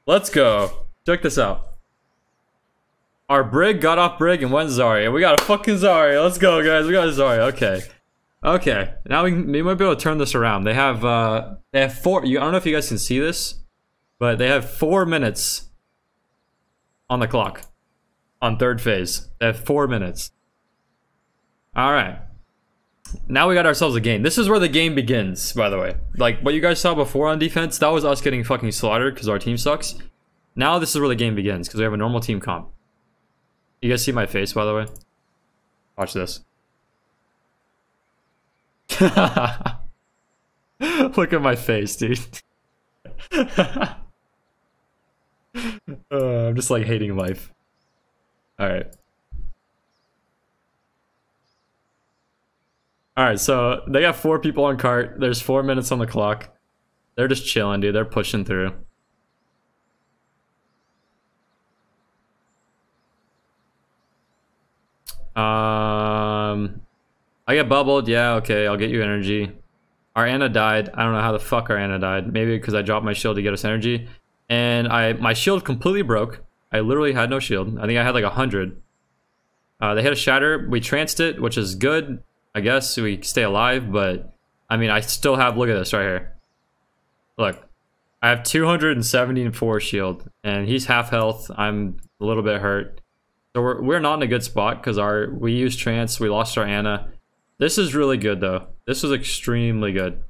Let's go. Check this out. Our Brig got off Brig and went Zarya. We got a fucking Zarya. Let's go, guys. We got a Zarya. Okay. Okay. Now we might be able to turn this around. They have 4. I don't know if you guys can see this, but they have 4 minutes on the clock on third phase. They have 4 minutes. All right. Now we got ourselves a game. This is where the game begins, by the way. Like, what you guys saw before on defense, that was us getting fucking slaughtered because our team sucks. Now this is where the game begins, because we have a normal team comp. You guys see my face, by the way? Watch this. Look at my face, dude. I'm just like hating life. Alright. Alright, so they got 4 people on cart. There's 4 minutes on the clock. They're just chilling, dude. They're pushing through. I get bubbled. Yeah, okay. I'll get you energy. Our Ana died. I don't know how the fuck our Ana died. Maybe because I dropped my shield to get us energy. And my shield completely broke. I literally had no shield. I think I had like 100. They hit a shatter. We tranced it, which is good. I guess we stay alive, but I mean, I still have, look at this right here. Look, I have 274 shield and he's half health. I'm a little bit hurt. So we're not in a good spot because we used trance, we lost our Ana. This is really good though. This was extremely good.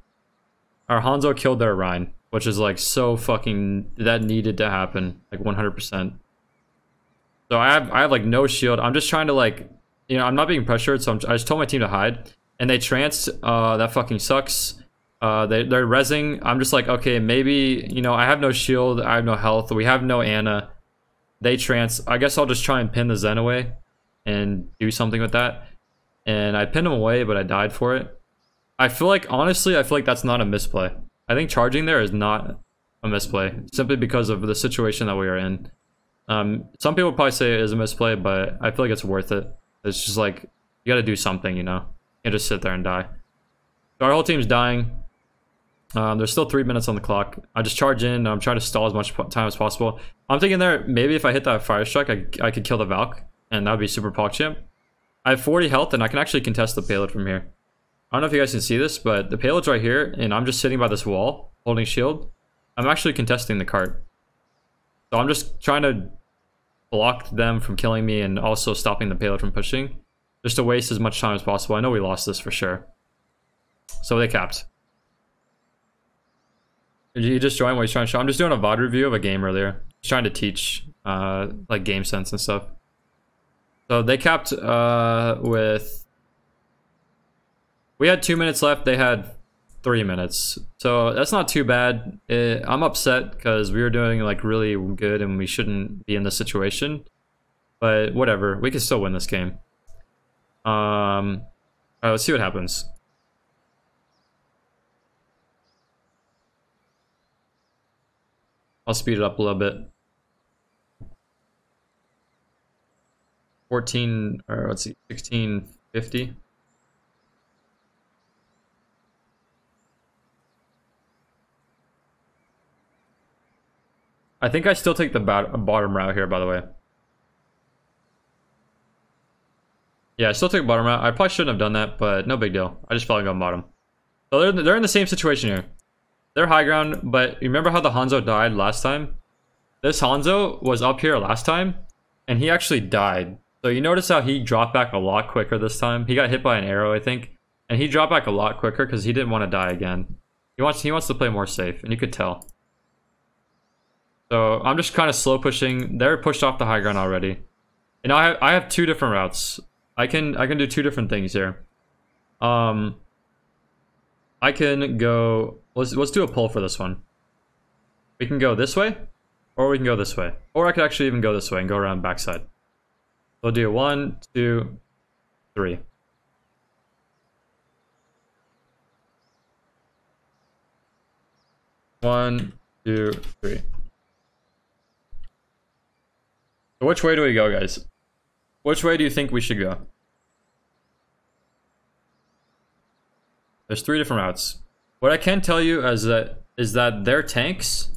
Our Hanzo killed their Rhine, which is like so fucking, that needed to happen, like 100%. So I have like no shield. I'm just trying to like, you know, I'm not being pressured, so I just told my team to hide. And they tranced, that fucking sucks. They're rezzing. I'm just like, okay, maybe, you know, I have no shield, I have no health, we have no Ana. They trance. I guess I'll just try and pin the Zen away and do something with that. And I pinned him away, but I died for it. I feel like, honestly, I feel like that's not a misplay. I think charging there is not a misplay, simply because of the situation that we are in. Some people probably say it is a misplay, but I feel like it's worth it. It's just like, you gotta do something, you know? You can't just sit there and die. So our whole team's dying. There's still 3 minutes on the clock. I just charge in, and I'm trying to stall as much time as possible. I'm thinking there, maybe if I hit that fire strike, I could kill the Valk, and that would be super PogChamp. I have 40 health, and I can actually contest the payload from here. I don't know if you guys can see this, but the payload's right here, and I'm just sitting by this wall, holding shield. I'm actually contesting the cart. So I'm just trying to block them from killing me and also stopping the payload from pushing. Just to waste as much time as possible. I know we lost this for sure. So they capped. Did you just join what he's trying to show? I'm just doing a VOD review of a game earlier. Just trying to teach like game sense and stuff. So they capped with... We had 2 minutes left. They had 3 minutes. So that's not too bad. I'm upset because we were doing like really good and we shouldn't be in this situation. But whatever. We can still win this game. Alright, let's see what happens. I'll speed it up a little bit. 14, or let's see, 1650. I think I still take the bottom route here, by the way. Yeah, I still took bottom route. I probably shouldn't have done that, but no big deal. I just felt like on bottom. So they're in the same situation here. They're high ground, but remember how the Hanzo died last time? This Hanzo was up here last time, and he actually died. So you notice how he dropped back a lot quicker this time. He got hit by an arrow, I think, and he dropped back a lot quicker because he didn't want to die again. He wants to play more safe, and you could tell. So I'm just kind of slow pushing. They're pushed off the high ground already. And now I have two different routes. I can do two different things here. I can go. Let's do a pull for this one. We can go this way, or we can go this way, or I could actually even go this way and go around backside. We'll do 1, 2, 3. One, two, three. So which way do we go, guys? Which way do you think we should go? There's 3 different routes. What I can tell you is that their tanks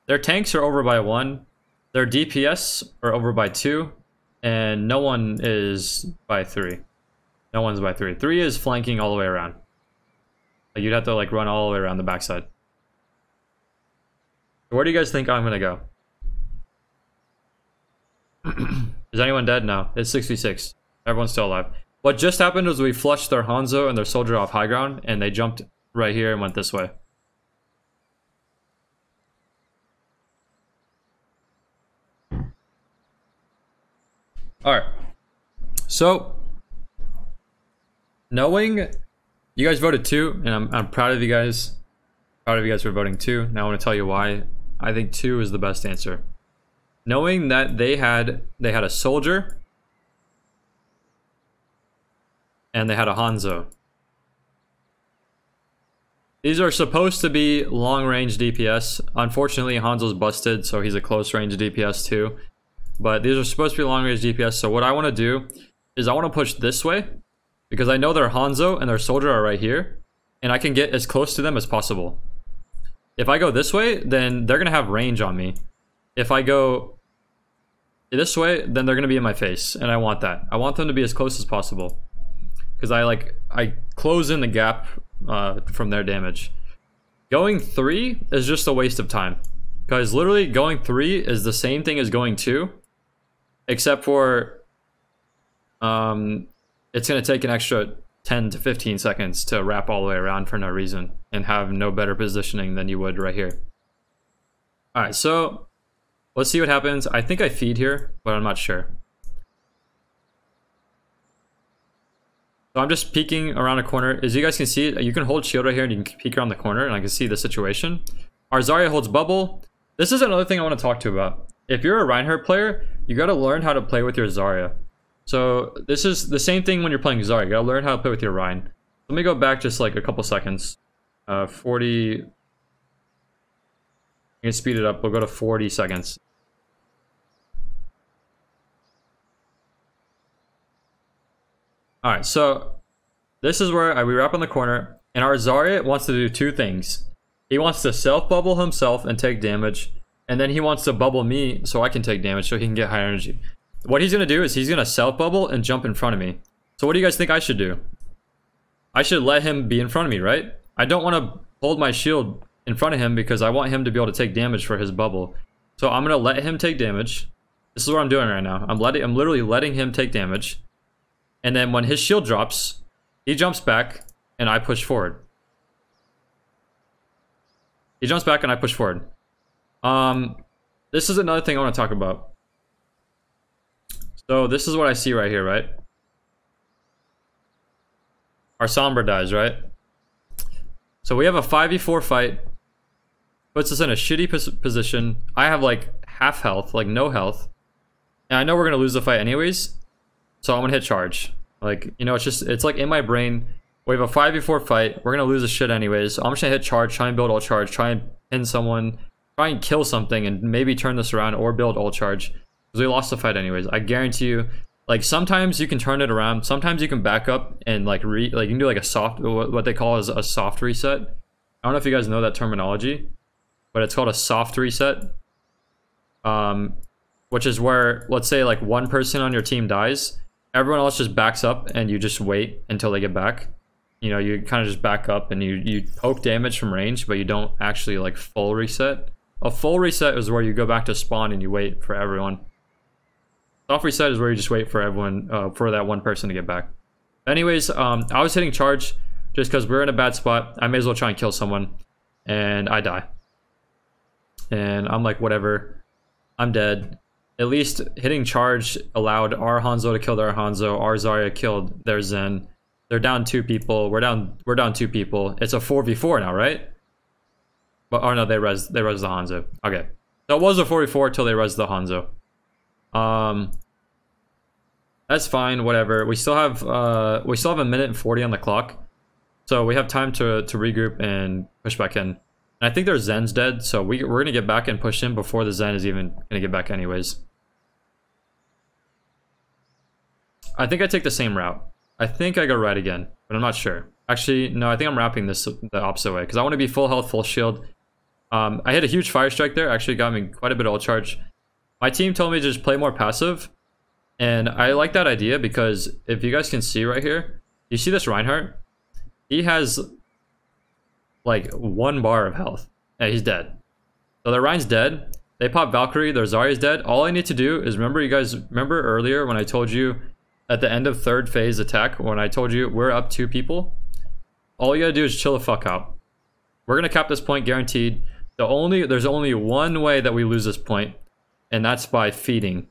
are over by 1, their DPS are over by 2, and no one is by 3. No one's by 3. 3 is flanking all the way around. Like you'd have to like run all the way around the backside. Where do you guys think I'm gonna go? Is anyone dead? No. It's 66. Everyone's still alive. What just happened was we flushed their Hanzo and their soldier off high ground, and they jumped right here and went this way. Alright. So, knowing you guys voted 2, and I'm proud of you guys. Proud of you guys for voting 2. Now I want to tell you why I think 2 is the best answer. Knowing that they had a soldier and they had a Hanzo. These are supposed to be long-range DPS. Unfortunately, Hanzo's busted, so he's a close-range DPS too. But these are supposed to be long-range DPS, so what I want to do is I want to push this way because I know their Hanzo and their soldier are right here, and I can get as close to them as possible. If I go this way, then they're going to have range on me. If I go this way, then they're going to be in my face, and I want that. I want them to be as close as possible because I close in the gap from their damage. Going 3 is just a waste of time because literally going 3 is the same thing as going 2, except for it's going to take an extra 10 to 15 seconds to wrap all the way around for no reason and have no better positioning than you would right here. Alright, so let's see what happens. I think I feed here, but I'm not sure. So I'm just peeking around a corner. As you guys can see, you can hold shield right here and you can peek around the corner and I can see the situation. Our Zarya holds bubble. This is another thing I want to talk to you about. If you're a Reinhardt player, you got to learn how to play with your Zarya. So this is the same thing when you're playing Zarya. You got to learn how to play with your Rhine. Let me go back just like a couple seconds. 40. You can speed it up. We'll go to 40 seconds. Alright, so this is where we wrap on the corner, and our Zarya wants to do 2 things. He wants to self-bubble himself and take damage, and then he wants to bubble me so I can take damage so he can get high energy. What he's going to do is he's going to self-bubble and jump in front of me. So what do you guys think I should do? I should let him be in front of me, right? I don't want to hold my shield in front of him because I want him to be able to take damage for his bubble. So I'm going to let him take damage. This is what I'm doing right now. I'm literally letting him take damage. And then when his shield drops, he jumps back and I push forward. He jumps back and I push forward. This is another thing I want to talk about. So this is what I see right here, right? Our Sombra dies, right? So we have a 5v4 fight. Puts us in a shitty position. I have like half health, like no health. And I know we're going to lose the fight anyways. So I'm going to hit charge. Like, you know, it's like in my brain. We have a 5v4 fight. We're going to lose the shit anyways. So I'm just going to hit charge, try and build ult charge, try and pin someone, try and kill something and maybe turn this around or build ult charge. Because we lost the fight anyways. I guarantee you, like sometimes you can turn it around. Sometimes you can back up and like you can do like a soft, what they call is a soft reset. I don't know if you guys know that terminology, but it's called a soft reset. which is where, let's say like one person on your team dies, everyone else just backs up and you just wait until they get back. You know, you kind of just back up and you poke damage from range, but you don't actually like full reset. A full reset is where you go back to spawn and you wait for everyone. Soft reset is where you just wait for everyone, for that one person to get back. Anyways, I was hitting charge just because we're in a bad spot. I may as well try and kill someone, and I die. And I'm like, whatever, I'm dead. At least hitting charge allowed our Hanzo to kill their Hanzo, our Zarya killed their Zen. They're down 2 people. We're down 2 people. It's a 4v4 now, right? But oh no, they res the Hanzo. Okay, so it was a 4v4 till they res the Hanzo. That's fine. Whatever. We still have a minute and 40 on the clock, so we have time to regroup and push back in. And I think their Zen's dead, so we're gonna get back and push in before the Zen is even gonna get back, anyways. I think I take the same route. I think I go right again, but I'm not sure. Actually, no, I think I'm wrapping this the opposite way because I want to be full health, full shield. I hit a huge fire strike there. Actually got me quite a bit of ult charge. My team told me to just play more passive, and I like that idea because if you guys can see right here, you see this Reinhardt? He has like 1 bar of health. Yeah, he's dead. So their Rhine's dead. They pop Valkyrie. Their Zarya's dead. All I need to do is remember earlier when I told you at the end of 3rd phase attack, when I told you we're up 2 people, all you gotta do is chill the fuck out. We're gonna cap this point guaranteed. There's only one way that we lose this point, and that's by feeding.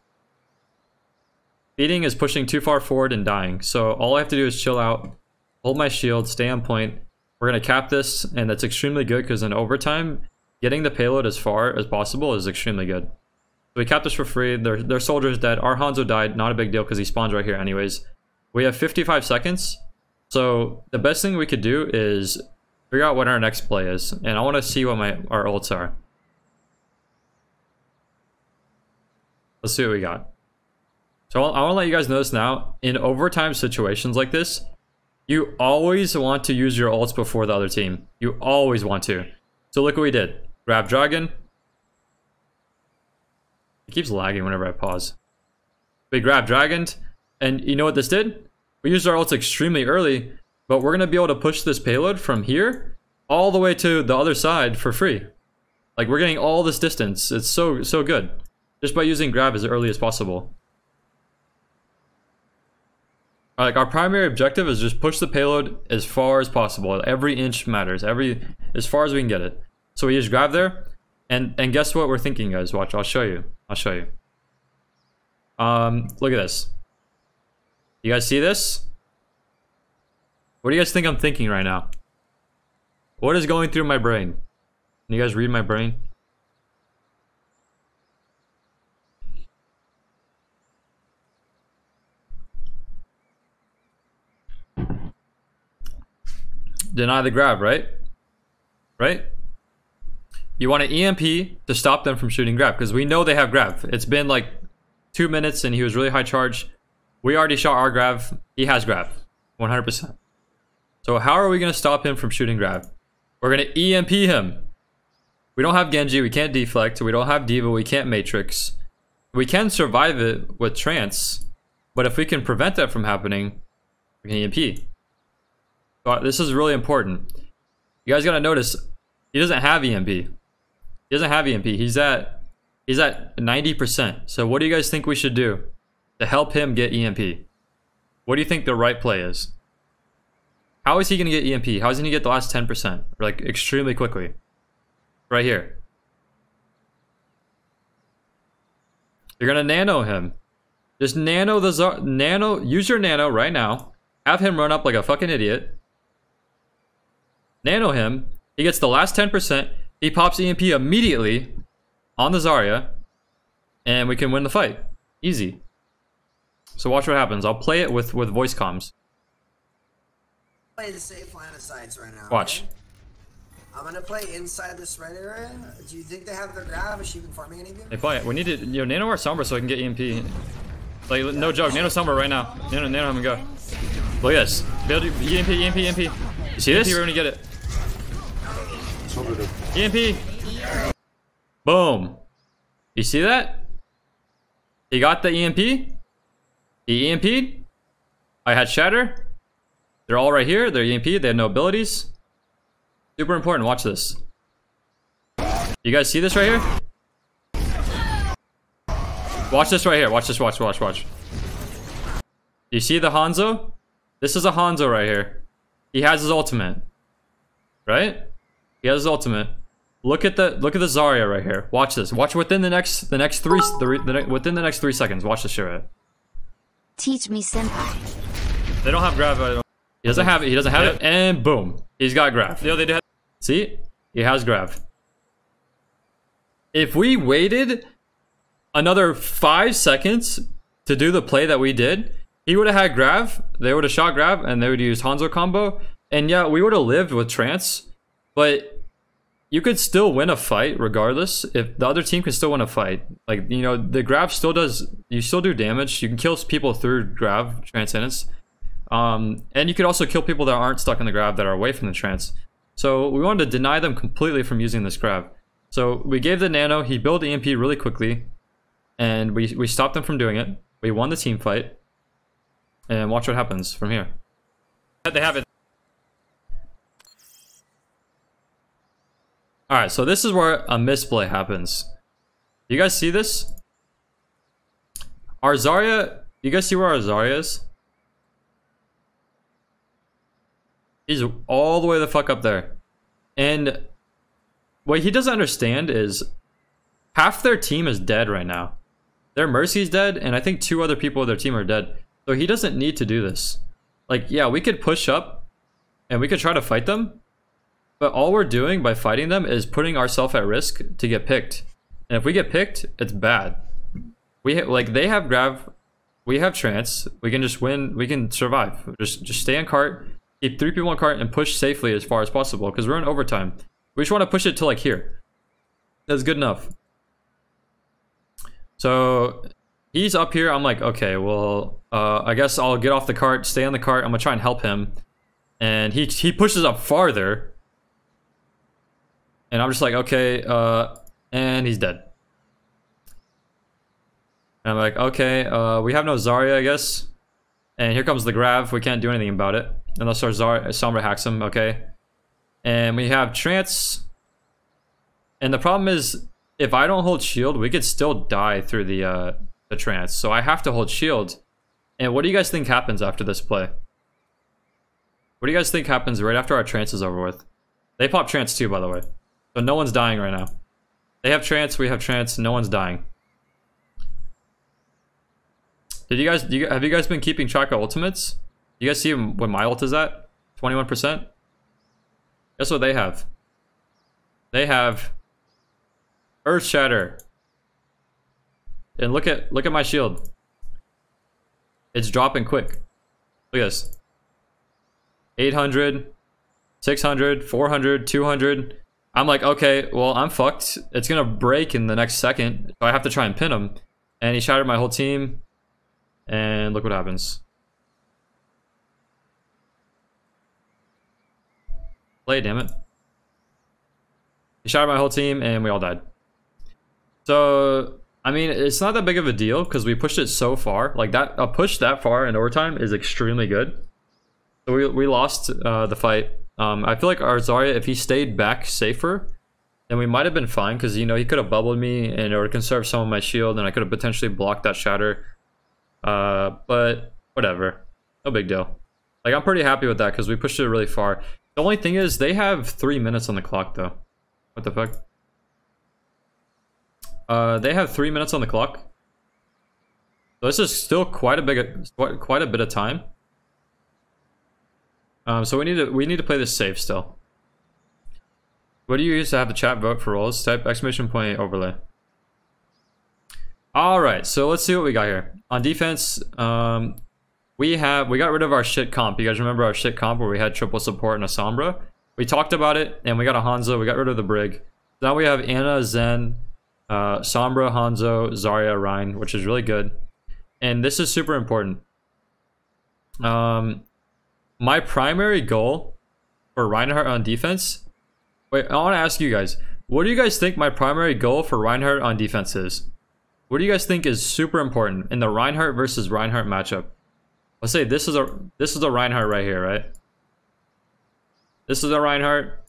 Feeding is pushing too far forward and dying. So all I have to do is chill out, hold my shield, stay on point. We're gonna cap this, and that's extremely good because in overtime, getting the payload as far as possible is extremely good. We capped this for free. Their soldier's dead. Our Hanzo died. Not a big deal because he spawns right here anyways. We have 55 seconds. So the best thing we could do is figure out what our next play is. And I want to see what our ults are. Let's see what we got. So I want to let you guys know this now. In overtime situations like this, you always want to use your ults before the other team. You always want to. So look what we did. Grab Dragon. It keeps lagging whenever I pause. We grab Dragoned, and you know what this did? We used our ults extremely early, but we're going to be able to push this payload from here all the way to the other side for free. Like, we're getting all this distance. It's so good. Just by using grab as early as possible. Like, our primary objective is just push the payload as far as possible. Every inch matters. As far as we can get it. So we use grab there. And guess what we're thinking, guys? Watch, I'll show you. Look at this. You guys see this? What do you guys think I'm thinking right now? What is going through my brain? Can you guys read my brain? Deny the grab, right? Right? You want an EMP to stop them from shooting grab, because we know they have grab. It's been like 2 minutes and he was really high charge. We already shot our grab. He has grab, 100%. So how are we going to stop him from shooting grab? We're going to EMP him. We don't have Genji, we can't deflect. We don't have Diva, we can't Matrix. We can survive it with Trance, but if we can prevent that from happening, we can EMP. So this is really important. You guys got to notice, he doesn't have EMP. He doesn't have EMP. He's at 90%. So what do you guys think we should do to help him get EMP? What do you think the right play is? How is he going to get EMP? How is he going to get the last 10%? Like, extremely quickly. Right here. You're going to nano him. Just nano the use your nano right now. Have him run up like a fucking idiot. Nano him. He gets the last 10%. He pops EMP immediately on the Zarya, and we can win the fight. Easy. So watch what happens. I'll play it with voice comms. Play the safe line of sights right now. Watch. Okay? I'm gonna play inside this red area. Do you think they have their grab? Is she even farming any of you? They play it. We need to nano our Sombra so I can get EMP. Like, no joke, nano Sombra right now. Nano him and go. Look at this. Build EMP. You see this? We're gonna get it. EMP. Boom. You see that? He got the EMP. He EMP'd. I had Shatter. They're all right here. They're EMP'd. They have no abilities. Super important. Watch this. You guys see this right here? Watch this right here. Watch this. Watch. You see the Hanzo? This is a Hanzo right here. He has his ultimate. Right? He has his ultimate. Look at the Zarya right here. Watch this. Watch within the next 3 seconds. Watch this shit right. Teach me, senpai. They don't have grav. He doesn't have it. He doesn't have it. And boom, he's got grav. They do have. See, he has grav. If we waited another 5 seconds to do the play that we did, he would have had grav. They would have shot grav, and they would use Hanzo combo. And yeah, we would have lived with trance, but you could still win a fight regardless. If the other team can still win a fight, like, you know, the grav still does, you still do damage. You can kill people through grav transcendence, and you could also kill people that aren't stuck in the grav that are away from the trance. So we wanted to deny them completely from using this grav. So we gave the nano. He built EMP really quickly, and we stopped them from doing it. We won the team fight, and watch what happens from here. They have it. Alright, so this is where a misplay happens. You guys see this? Our Zarya, you guys see where our Zarya is? He's all the way the fuck up there. And what he doesn't understand is half their team is dead right now. Their Mercy's dead, and I think 2 other people of their team are dead. So he doesn't need to do this. Like, yeah, we could push up and we could try to fight them. But all we're doing by fighting them is putting ourselves at risk to get picked. And if we get picked, it's bad. Like, they have grav, we have trance, we can just win, we can survive. Just stay on cart, keep 3 people on cart, and push safely as far as possible, because we're in overtime. We just want to push it to like here. That's good enough. So he's up here. I'm like, okay, well, I guess I'll get off the cart, stay on the cart. I'm gonna try and help him. And he pushes up farther. And I'm just like, okay, and he's dead. And I'm like, okay, we have no Zarya, I guess. And here comes the grav. We can't do anything about it unless our Sombra hacks him. Okay. And we have trance. And the problem is, if I don't hold shield, we could still die through the trance. So I have to hold shield. And what do you guys think happens after this play? What do you guys think happens right after our trance is over with? They pop trance too, by the way. So no one's dying right now. They have trance, we have trance, no one's dying. Have you guys been keeping track of ultimates? You guys see what my ult is at? 21%? Guess what they have? They have Earth Shatter. And look at my shield. It's dropping quick. Look at this. 800, 600, 400, 200. I'm like, okay, well, I'm fucked. It's gonna break in the next second. So I have to try and pin him. And he shattered my whole team. And look what happens. Play, damn it. He shattered my whole team and we all died. So, I mean, it's not that big of a deal because we pushed it so far. Like, that, a push that far in overtime is extremely good. So we lost the fight. I feel like our Zarya, if he stayed back safer, then we might have been fine because, you know, he could have bubbled me and it would conserve some of my shield and I could have potentially blocked that shatter. But whatever. No big deal. Like, I'm pretty happy with that because we pushed it really far. The only thing is they have 3 minutes on the clock though. What the fuck? They have 3 minutes on the clock. So this is still quite a bit of time. So we need to play this safe still. What do you use to have the chat vote for roles? Type !point overlay. Alright, so let's see what we got here. On defense, we got rid of our shit comp. You guys remember our shit comp where we had triple support and a Sombra? We talked about it, and we got a Hanzo. We got rid of the Brig. Now we have Ana, Zen, Sombra, Hanzo, Zarya, Rhine, which is really good. And this is super important. My primary goal for Reinhardt on defense... Wait, I want to ask you guys. What do you guys think my primary goal for Reinhardt on defense is? What do you guys think is super important in the Reinhardt versus Reinhardt matchup? Let's say this is a Reinhardt right here, right? This is a Reinhardt,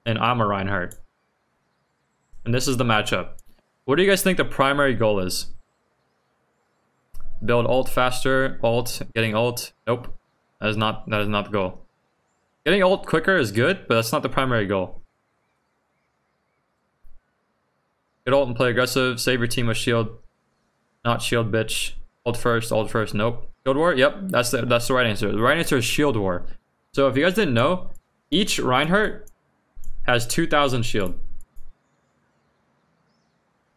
and I'm a Reinhardt. And this is the matchup. What do you guys think the primary goal is? Build ult faster, ult, getting ult. Nope. That is not the goal. Getting ult quicker is good, but that's not the primary goal. Get ult and play aggressive, save your team with shield. Not shield, bitch. Ult first, nope. Shield war? Yep, that's the right answer. The right answer is shield war. So if you guys didn't know, each Reinhardt has 2,000 shield.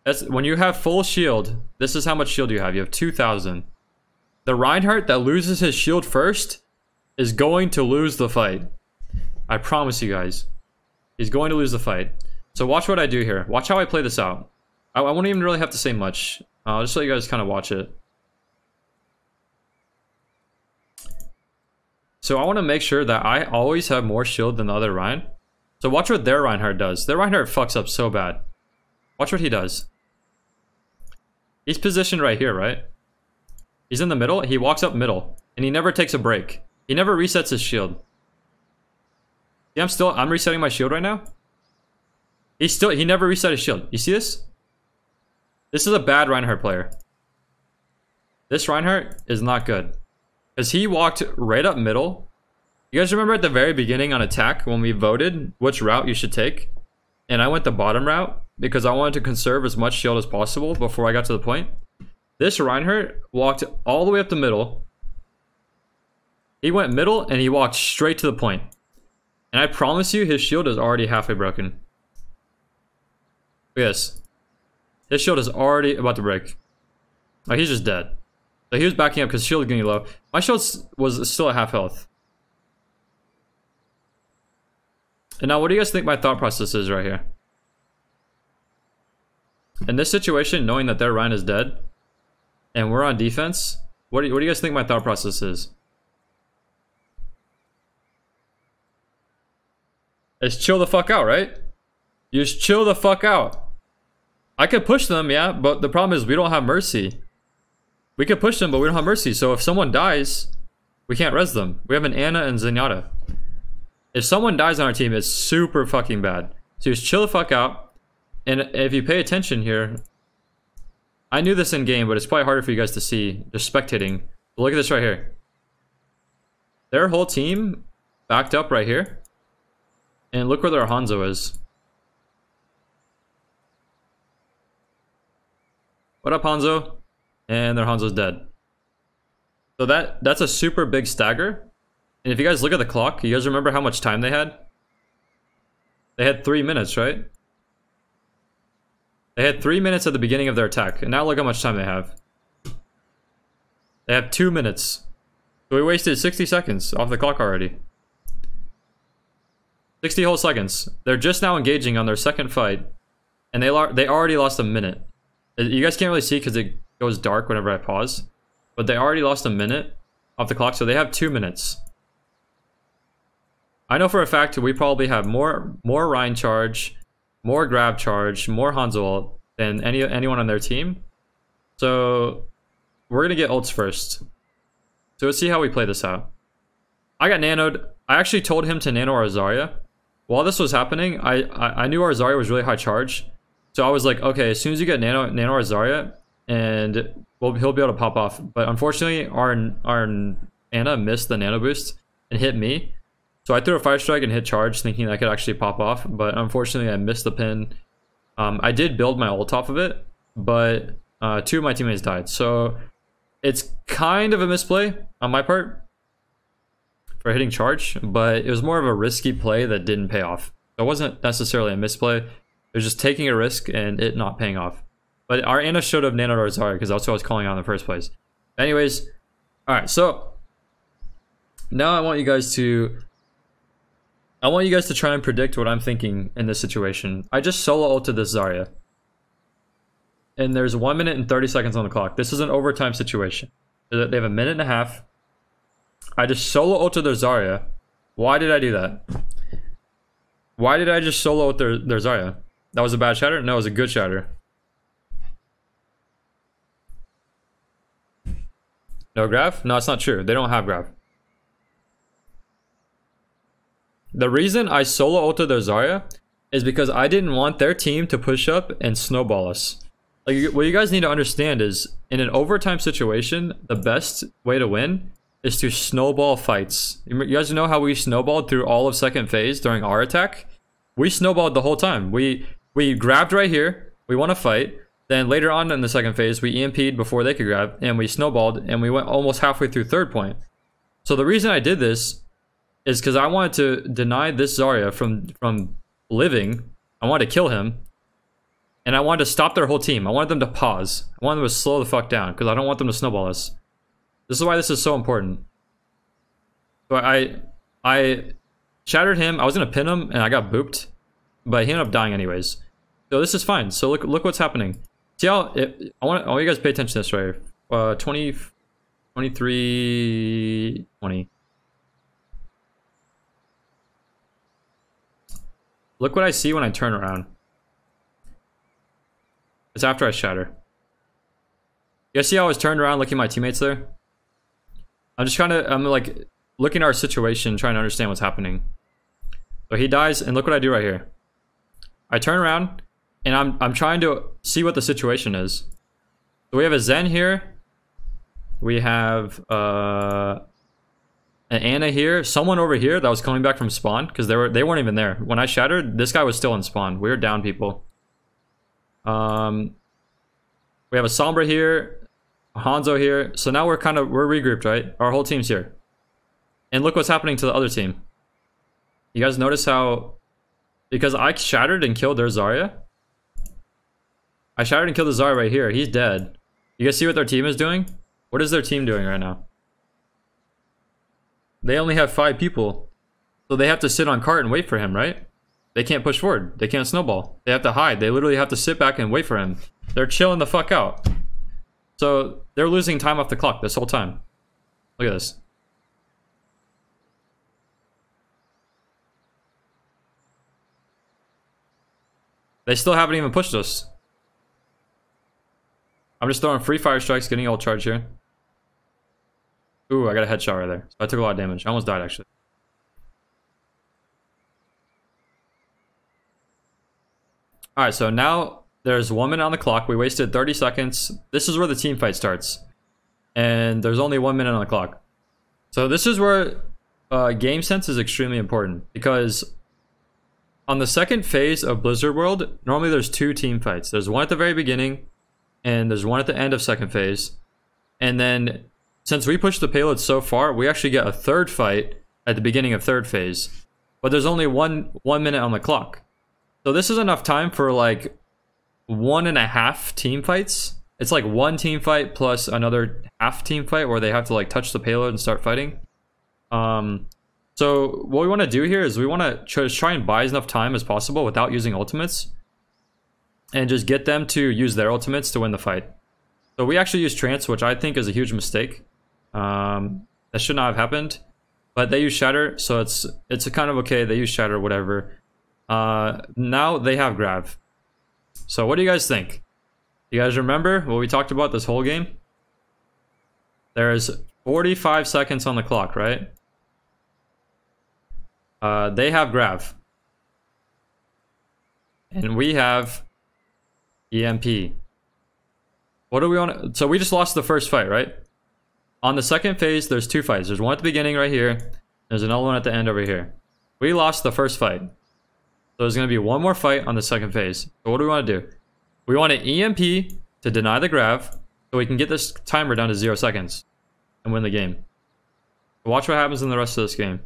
That's when you have full shield, this is how much shield you have. You have 2,000. The Reinhardt that loses his shield first is going to lose the fight. I promise you guys. He's going to lose the fight. So watch what I do here. Watch how I play this out. I won't even really have to say much. I'll just let you guys kind of watch it. So I want to make sure that I always have more shield than the other Rhine. So watch what their Reinhardt does. Their Reinhardt fucks up so bad. Watch what he does. He's positioned right here, right? He's in the middle. He walks up middle. And he never takes a break. He never resets his shield. See, I'm resetting my shield right now. He never reset his shield. You see this? This is a bad Reinhardt player. This Reinhardt is not good. Because he walked right up middle. You guys remember at the very beginning on attack when we voted which route you should take? And I went the bottom route because I wanted to conserve as much shield as possible before I got to the point. This Reinhardt walked all the way up the middle. He went middle and he walked straight to the point. And I promise you his shield is already halfway broken. Look at this. His shield is already about to break. Like he's just dead. So he was backing up because shield was getting low. My shield was still at half health. And now what do you guys think my thought process is right here? In this situation, knowing that their Rhine is dead, and we're on defense, what do you guys think my thought process is? It's chill the fuck out, right? You just chill the fuck out. I could push them, yeah, but the problem is we don't have mercy. We could push them, but we don't have mercy. So if someone dies, we can't res them. We have an Ana and Zenyatta. If someone dies on our team, it's super fucking bad. So just chill the fuck out. And if you pay attention here, I knew this in game, but it's probably harder for you guys to see just spectating. But look at this right here. Their whole team backed up right here. And look where their Hanzo is. What up, Hanzo? And their Hanzo's dead. So that's a super big stagger. And if you guys look at the clock, you guys remember how much time they had? They had 3 minutes, right? They had 3 minutes at the beginning of their attack. And now look how much time they have. They have 2 minutes. So we wasted 60 seconds off the clock already. 60 whole seconds. They're just now engaging on their second fight. And they already lost a minute. You guys can't really see because it goes dark whenever I pause. But they already lost a minute off the clock, so they have 2 minutes. I know for a fact we probably have more Rhine charge, more grab charge, more Hanzo ult than anyone on their team. So we're gonna get ults first. So let's see how we play this out. I got nanoed. I actually told him to nano our Zarya. While this was happening, I knew our Zarya was really high charge. So I was like, okay, as soon as you get nano our Zarya, and he'll be able to pop off. But unfortunately, our Ana missed the nano boost and hit me. So I threw a fire strike and hit charge, thinking I could actually pop off. But unfortunately, I missed the pin. I did build my ult off of it, but 2 of my teammates died. So it's kind of a misplay on my part for hitting charge, but it was more of a risky play that didn't pay off. So it wasn't necessarily a misplay. It was just taking a risk and it not paying off. But our Ana should have nanoed our Zarya because that's what I was calling on in the first place. Anyways, alright, so now I want you guys to try and predict what I'm thinking in this situation. I just solo ulted this Zarya. And there's 1 minute and 30 seconds on the clock. This is an overtime situation. They have a minute and a half. I just solo ulted their Zarya. Why did I do that? Why did I just solo ult their Zarya? That was a bad shatter? No, it was a good shatter. No grav? No, it's not true. They don't have grav. The reason I solo ulted their Zarya is because I didn't want their team to push up and snowball us. Like, what you guys need to understand is, in an overtime situation, the best way to win is to snowball fights. You guys know how we snowballed through all of second phase during our attack? We snowballed the whole time. We grabbed right here. We won a fight. Then later on in the second phase, we EMP'd before they could grab, and we snowballed, and we went almost halfway through third point. So the reason I did this is because I wanted to deny this Zarya from living. I wanted to kill him. And I wanted to stop their whole team. I wanted them to pause. I wanted them to slow the fuck down, because I don't want them to snowball us. This is why this is so important. So I shattered him. I was going to pin him, and I got booped. But he ended up dying anyways. So this is fine. So look what's happening. See how I want you guys to pay attention to this right here. 20, 23, 20. Look what I see when I turn around. It's after I shatter. You guys see how I was turned around looking at my teammates there? I'm like looking at our situation, trying to understand what's happening. So he dies, and look what I do right here. I turn around, and I'm trying to see what the situation is. So we have a Zen here. We have an Ana here. Someone over here that was coming back from spawn, because they weren't even there. When I shattered, this guy was still in spawn. We were down people. We have a Sombra here, a Hanzo here. So now we're regrouped, right? Our whole team's here. And look what's happening to the other team. You guys notice how, because I shattered and killed their Zarya. I shattered and killed the Zarya right here. He's dead. You guys see what their team is doing? What is their team doing right now? They only have 5 people. So they have to sit on cart and wait for him, right? They can't push forward. They can't snowball. They have to hide. They literally have to sit back and wait for him. They're chilling the fuck out. So they're losing time off the clock this whole time. Look at this. They still haven't even pushed us. I'm just throwing free fire strikes, getting ult charge here. Ooh, I got a headshot right there. So I took a lot of damage. I almost died, actually. Alright, so now there's 1 minute on the clock. We wasted 30 seconds. This is where the team fight starts. And there's only 1 minute on the clock. So this is where game sense is extremely important. Because on the second phase of Blizzard World, normally there's 2 team fights. There's one at the very beginning, and there's one at the end of second phase. And then, since we pushed the payload so far, we actually get a 3rd fight at the beginning of 3rd phase. But there's only one minute on the clock. So this is enough time for like 1.5 team fights. It's like 1 team fight plus another half team fight where they have to like touch the payload and start fighting. So what we want to do here is we want to try and buy as enough time as possible without using ultimates. And just get them to use their ultimates to win the fight. So we actually use trance, which I think is a huge mistake. That should not have happened. But they use shatter, so it's a kind of okay. They use shatter, whatever. Now they have grav. So what do you guys think? You guys remember what we talked about this whole game? There's 45 seconds on the clock, right? They have grav. And we have EMP. What do we want? So we just lost the first fight, right? On the second phase, there's 2 fights. There's one at the beginning right here. There's another one at the end over here. We lost the first fight. So there's going to be 1 more fight on the second phase. So what do we want to do? We want to EMP to deny the grav so we can get this timer down to 0 seconds and win the game. Watch what happens in the rest of this game.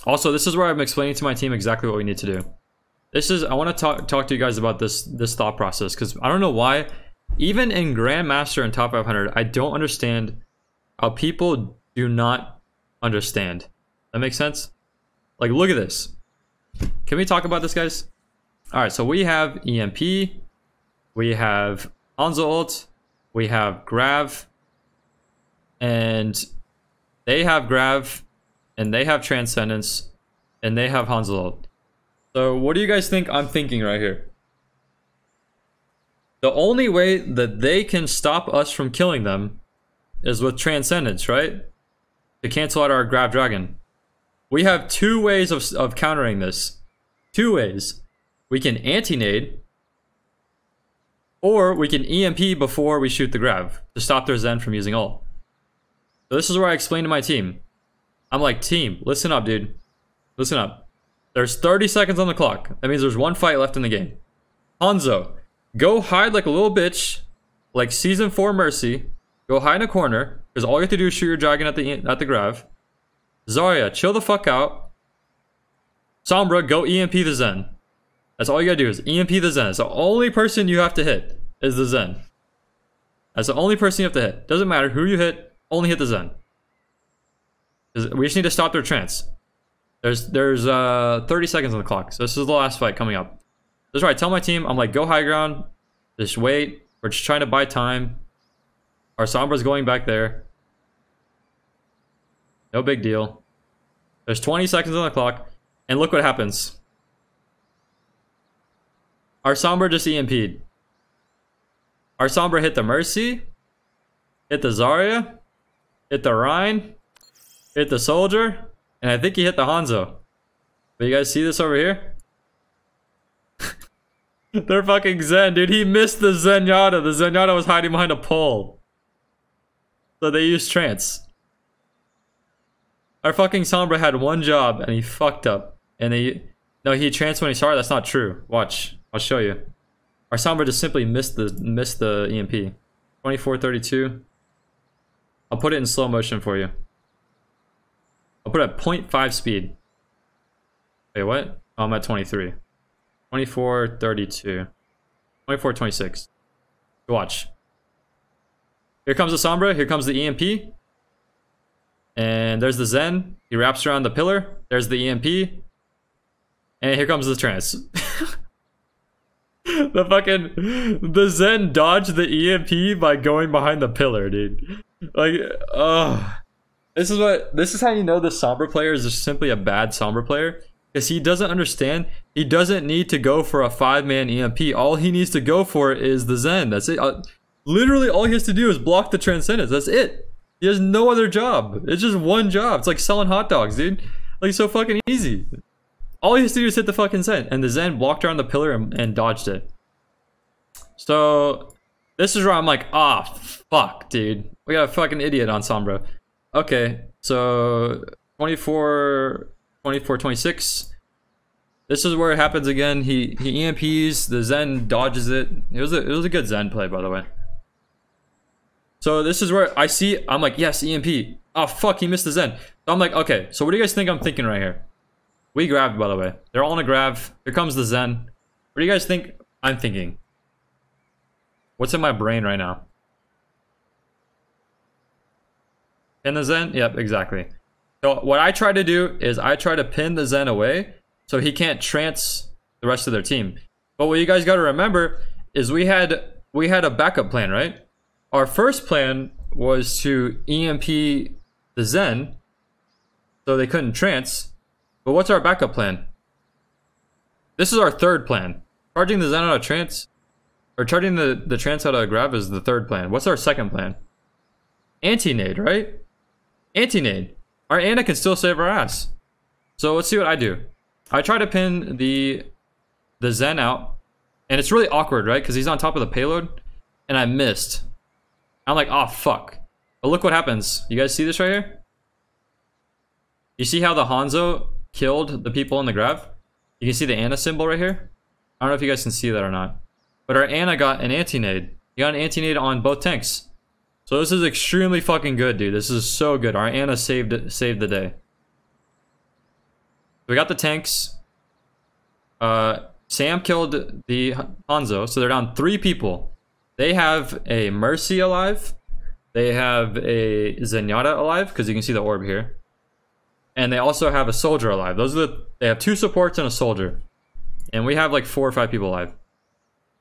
Also, this is where I'm explaining to my team exactly what we need to do. I want to talk to you guys about this thought process, because I don't know why, even in Grandmaster and Top 500, I don't understand how people do not understand. That makes sense? Like, look at this. Can we talk about this, guys? All right, so we have EMP, we have Hanzo ult, we have grav, and they have grav, and they have transcendence, and they have Hanzo ult. So what do you guys think I'm thinking right here? The only way that they can stop us from killing them is with Transcendence, right? To cancel out our Grav Dragon. We have two ways of countering this. Two ways. We can anti-nade, or we can EMP before we shoot the Grav to stop their Zen from using ult. So this is where I explain to my team. I'm like, team, listen up, dude. Listen up. There's 30 seconds on the clock. That means there's one fight left in the game. Hanzo, go hide like a little bitch, like Season 4 Mercy. Go hide in a corner, because all you have to do is shoot your dragon at the Grav. Zarya, chill the fuck out. Sombra, go EMP the Zen. That's all you gotta do is EMP the Zen. It's the only person you have to hit is the Zen. That's the only person you have to hit. Doesn't matter who you hit, only hit the Zen. We just need to stop their trance. There's 30 seconds on the clock, so this is the last fight coming up. That's right, I tell my team, I'm like, go high ground, just wait. We're just trying to buy time. Our Sombra's going back there. No big deal. There's 20 seconds on the clock, and look what happens. Our Sombra just EMP'd. Our Sombra hit the Mercy, hit the Zarya, hit the Rhine, hit the Soldier, and I think he hit the Hanzo. But you guys see this over here? They're fucking Zen, dude. He missed the Zenyatta. The Zenyatta was hiding behind a pole. So they used Trance. Our fucking Sombra had one job and he fucked up. And no, he tranced when he saw it. That's not true. Watch. I'll show you. Our Sombra just simply missed the EMP. 24:32. I'll put it in slow motion for you. I'll put it at 0.5 speed. Wait, what? Oh, I'm at 23. 24:32. 24:26. Watch. Here comes the Sombra. Here comes the EMP. And there's the Zen. He wraps around the pillar. There's the EMP. And here comes the trance. The Zen dodged the EMP by going behind the pillar, dude. Like, this is how you know the Sombra player is just simply a bad Sombra player. Because he doesn't understand. He doesn't need to go for a 5-man EMP. All he needs to go for is the Zen. That's it. Literally all he has to do is block the Transcendence. That's it. He has no other job. It's just one job. It's like selling hot dogs, dude. Like, so fucking easy. All he has to do is hit the fucking Zen. And the Zen blocked around the pillar and dodged it. So, this is where I'm like, fuck, dude. We got a fucking idiot on Sombra. Okay, so 24:26. This is where it happens again. He EMPs, the Zen dodges it. It was a good Zen play, by the way. So this is where I'm like, yes, EMP. Oh fuck, he missed the Zen. So I'm like, okay, so what do you guys think I'm thinking right here? We grabbed, by the way. They're all in a grab. Here comes the Zen. What do you guys think I'm thinking? What's in my brain right now? Pin the Zen? Yep, exactly. So what I try to do is I try to pin the Zen away so he can't trance the rest of their team. But what you guys got to remember is we had a backup plan, right? Our first plan was to EMP the Zen so they couldn't trance. But what's our backup plan? This is our third plan. Charging the Zen out of trance, or charging the trance out of grab is the third plan. What's our second plan? Anti-nade, right? Anti-nade. Our Ana can still save our ass. So let's see what I do. I try to pin the Zen out, and it's really awkward, right? Because he's on top of the payload, and I missed. I'm like, oh fuck. But look what happens. You guys see this right here? You see how the Hanzo killed the people in the grab? You can see the Ana symbol right here. I don't know if you guys can see that or not. But our Ana got an anti-nade. He got an anti-nade on both tanks. So this is extremely fucking good, dude. This is so good. Our Ana saved the day. We got the tanks. Sam killed the Hanzo, so they're down 3 people. They have a Mercy alive. They have a Zenyatta alive, because you can see the orb here. And they also have a Soldier alive. They have 2 supports and a Soldier. And we have like 4 or 5 people alive.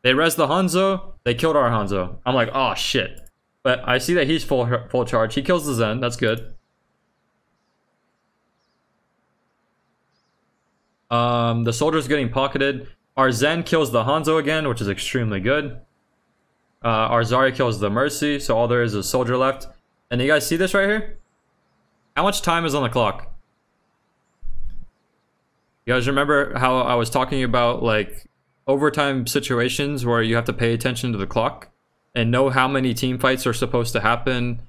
They res the Hanzo. They killed our Hanzo. I'm like, oh shit. But I see that he's full charge. He kills the Zen. That's good. The soldier's getting pocketed. Our Zen kills the Hanzo again, which is extremely good. Our Zarya kills the Mercy, so all there is a soldier left. And you guys see this right here? How much time is on the clock? You guys remember how I was talking about like overtime situations where you have to pay attention to the clock and know how many team fights are supposed to happen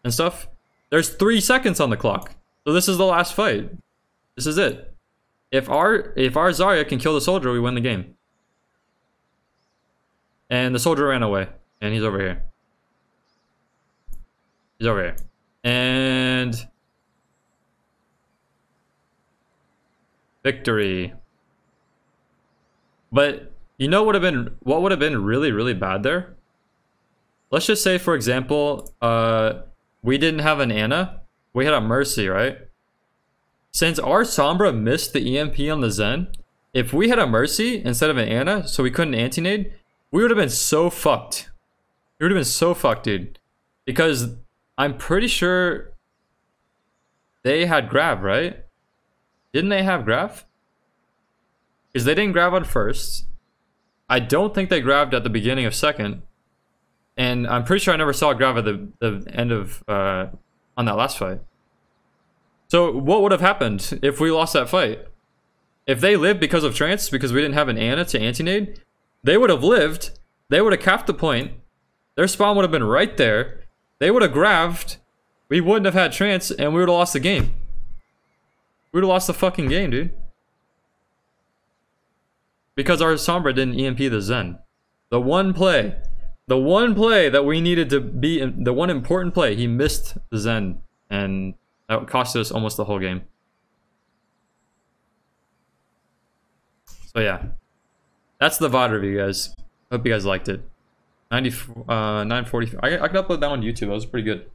and stuff? There's 3 seconds on the clock. So this is the last fight. This is it. If our Zarya can kill the soldier, we win the game. And the soldier ran away. And he's over here. He's over here. And victory. But you know what would have been really, really bad there? Let's just say, for example, we didn't have an Ana. We had a Mercy, right? Since our Sombra missed the EMP on the Zen, if we had a Mercy instead of an Ana, so we couldn't anti-nade, we would have been so fucked. We would have been so fucked, dude. Because I'm pretty sure they had grab, right? Didn't they have grab? Because they didn't grab on first. I don't think they grabbed at the beginning of second. And I'm pretty sure I never saw grab at the end of on that last fight. So what would have happened if we lost that fight? If they lived because of trance, because we didn't have an Ana to anti-nade, they would have lived, they would have capped the point, their spawn would have been right there, they would have grabbed, we wouldn't have had trance, and we would have lost the game. We would have lost the fucking game, dude. Because our Sombra didn't EMP the Zen. The one play that we needed to be, the one important play, he missed the Zen, and that cost us almost the whole game. So yeah, that's the VOD review, guys. Hope you guys liked it. 940. I can upload that on YouTube. That was pretty good.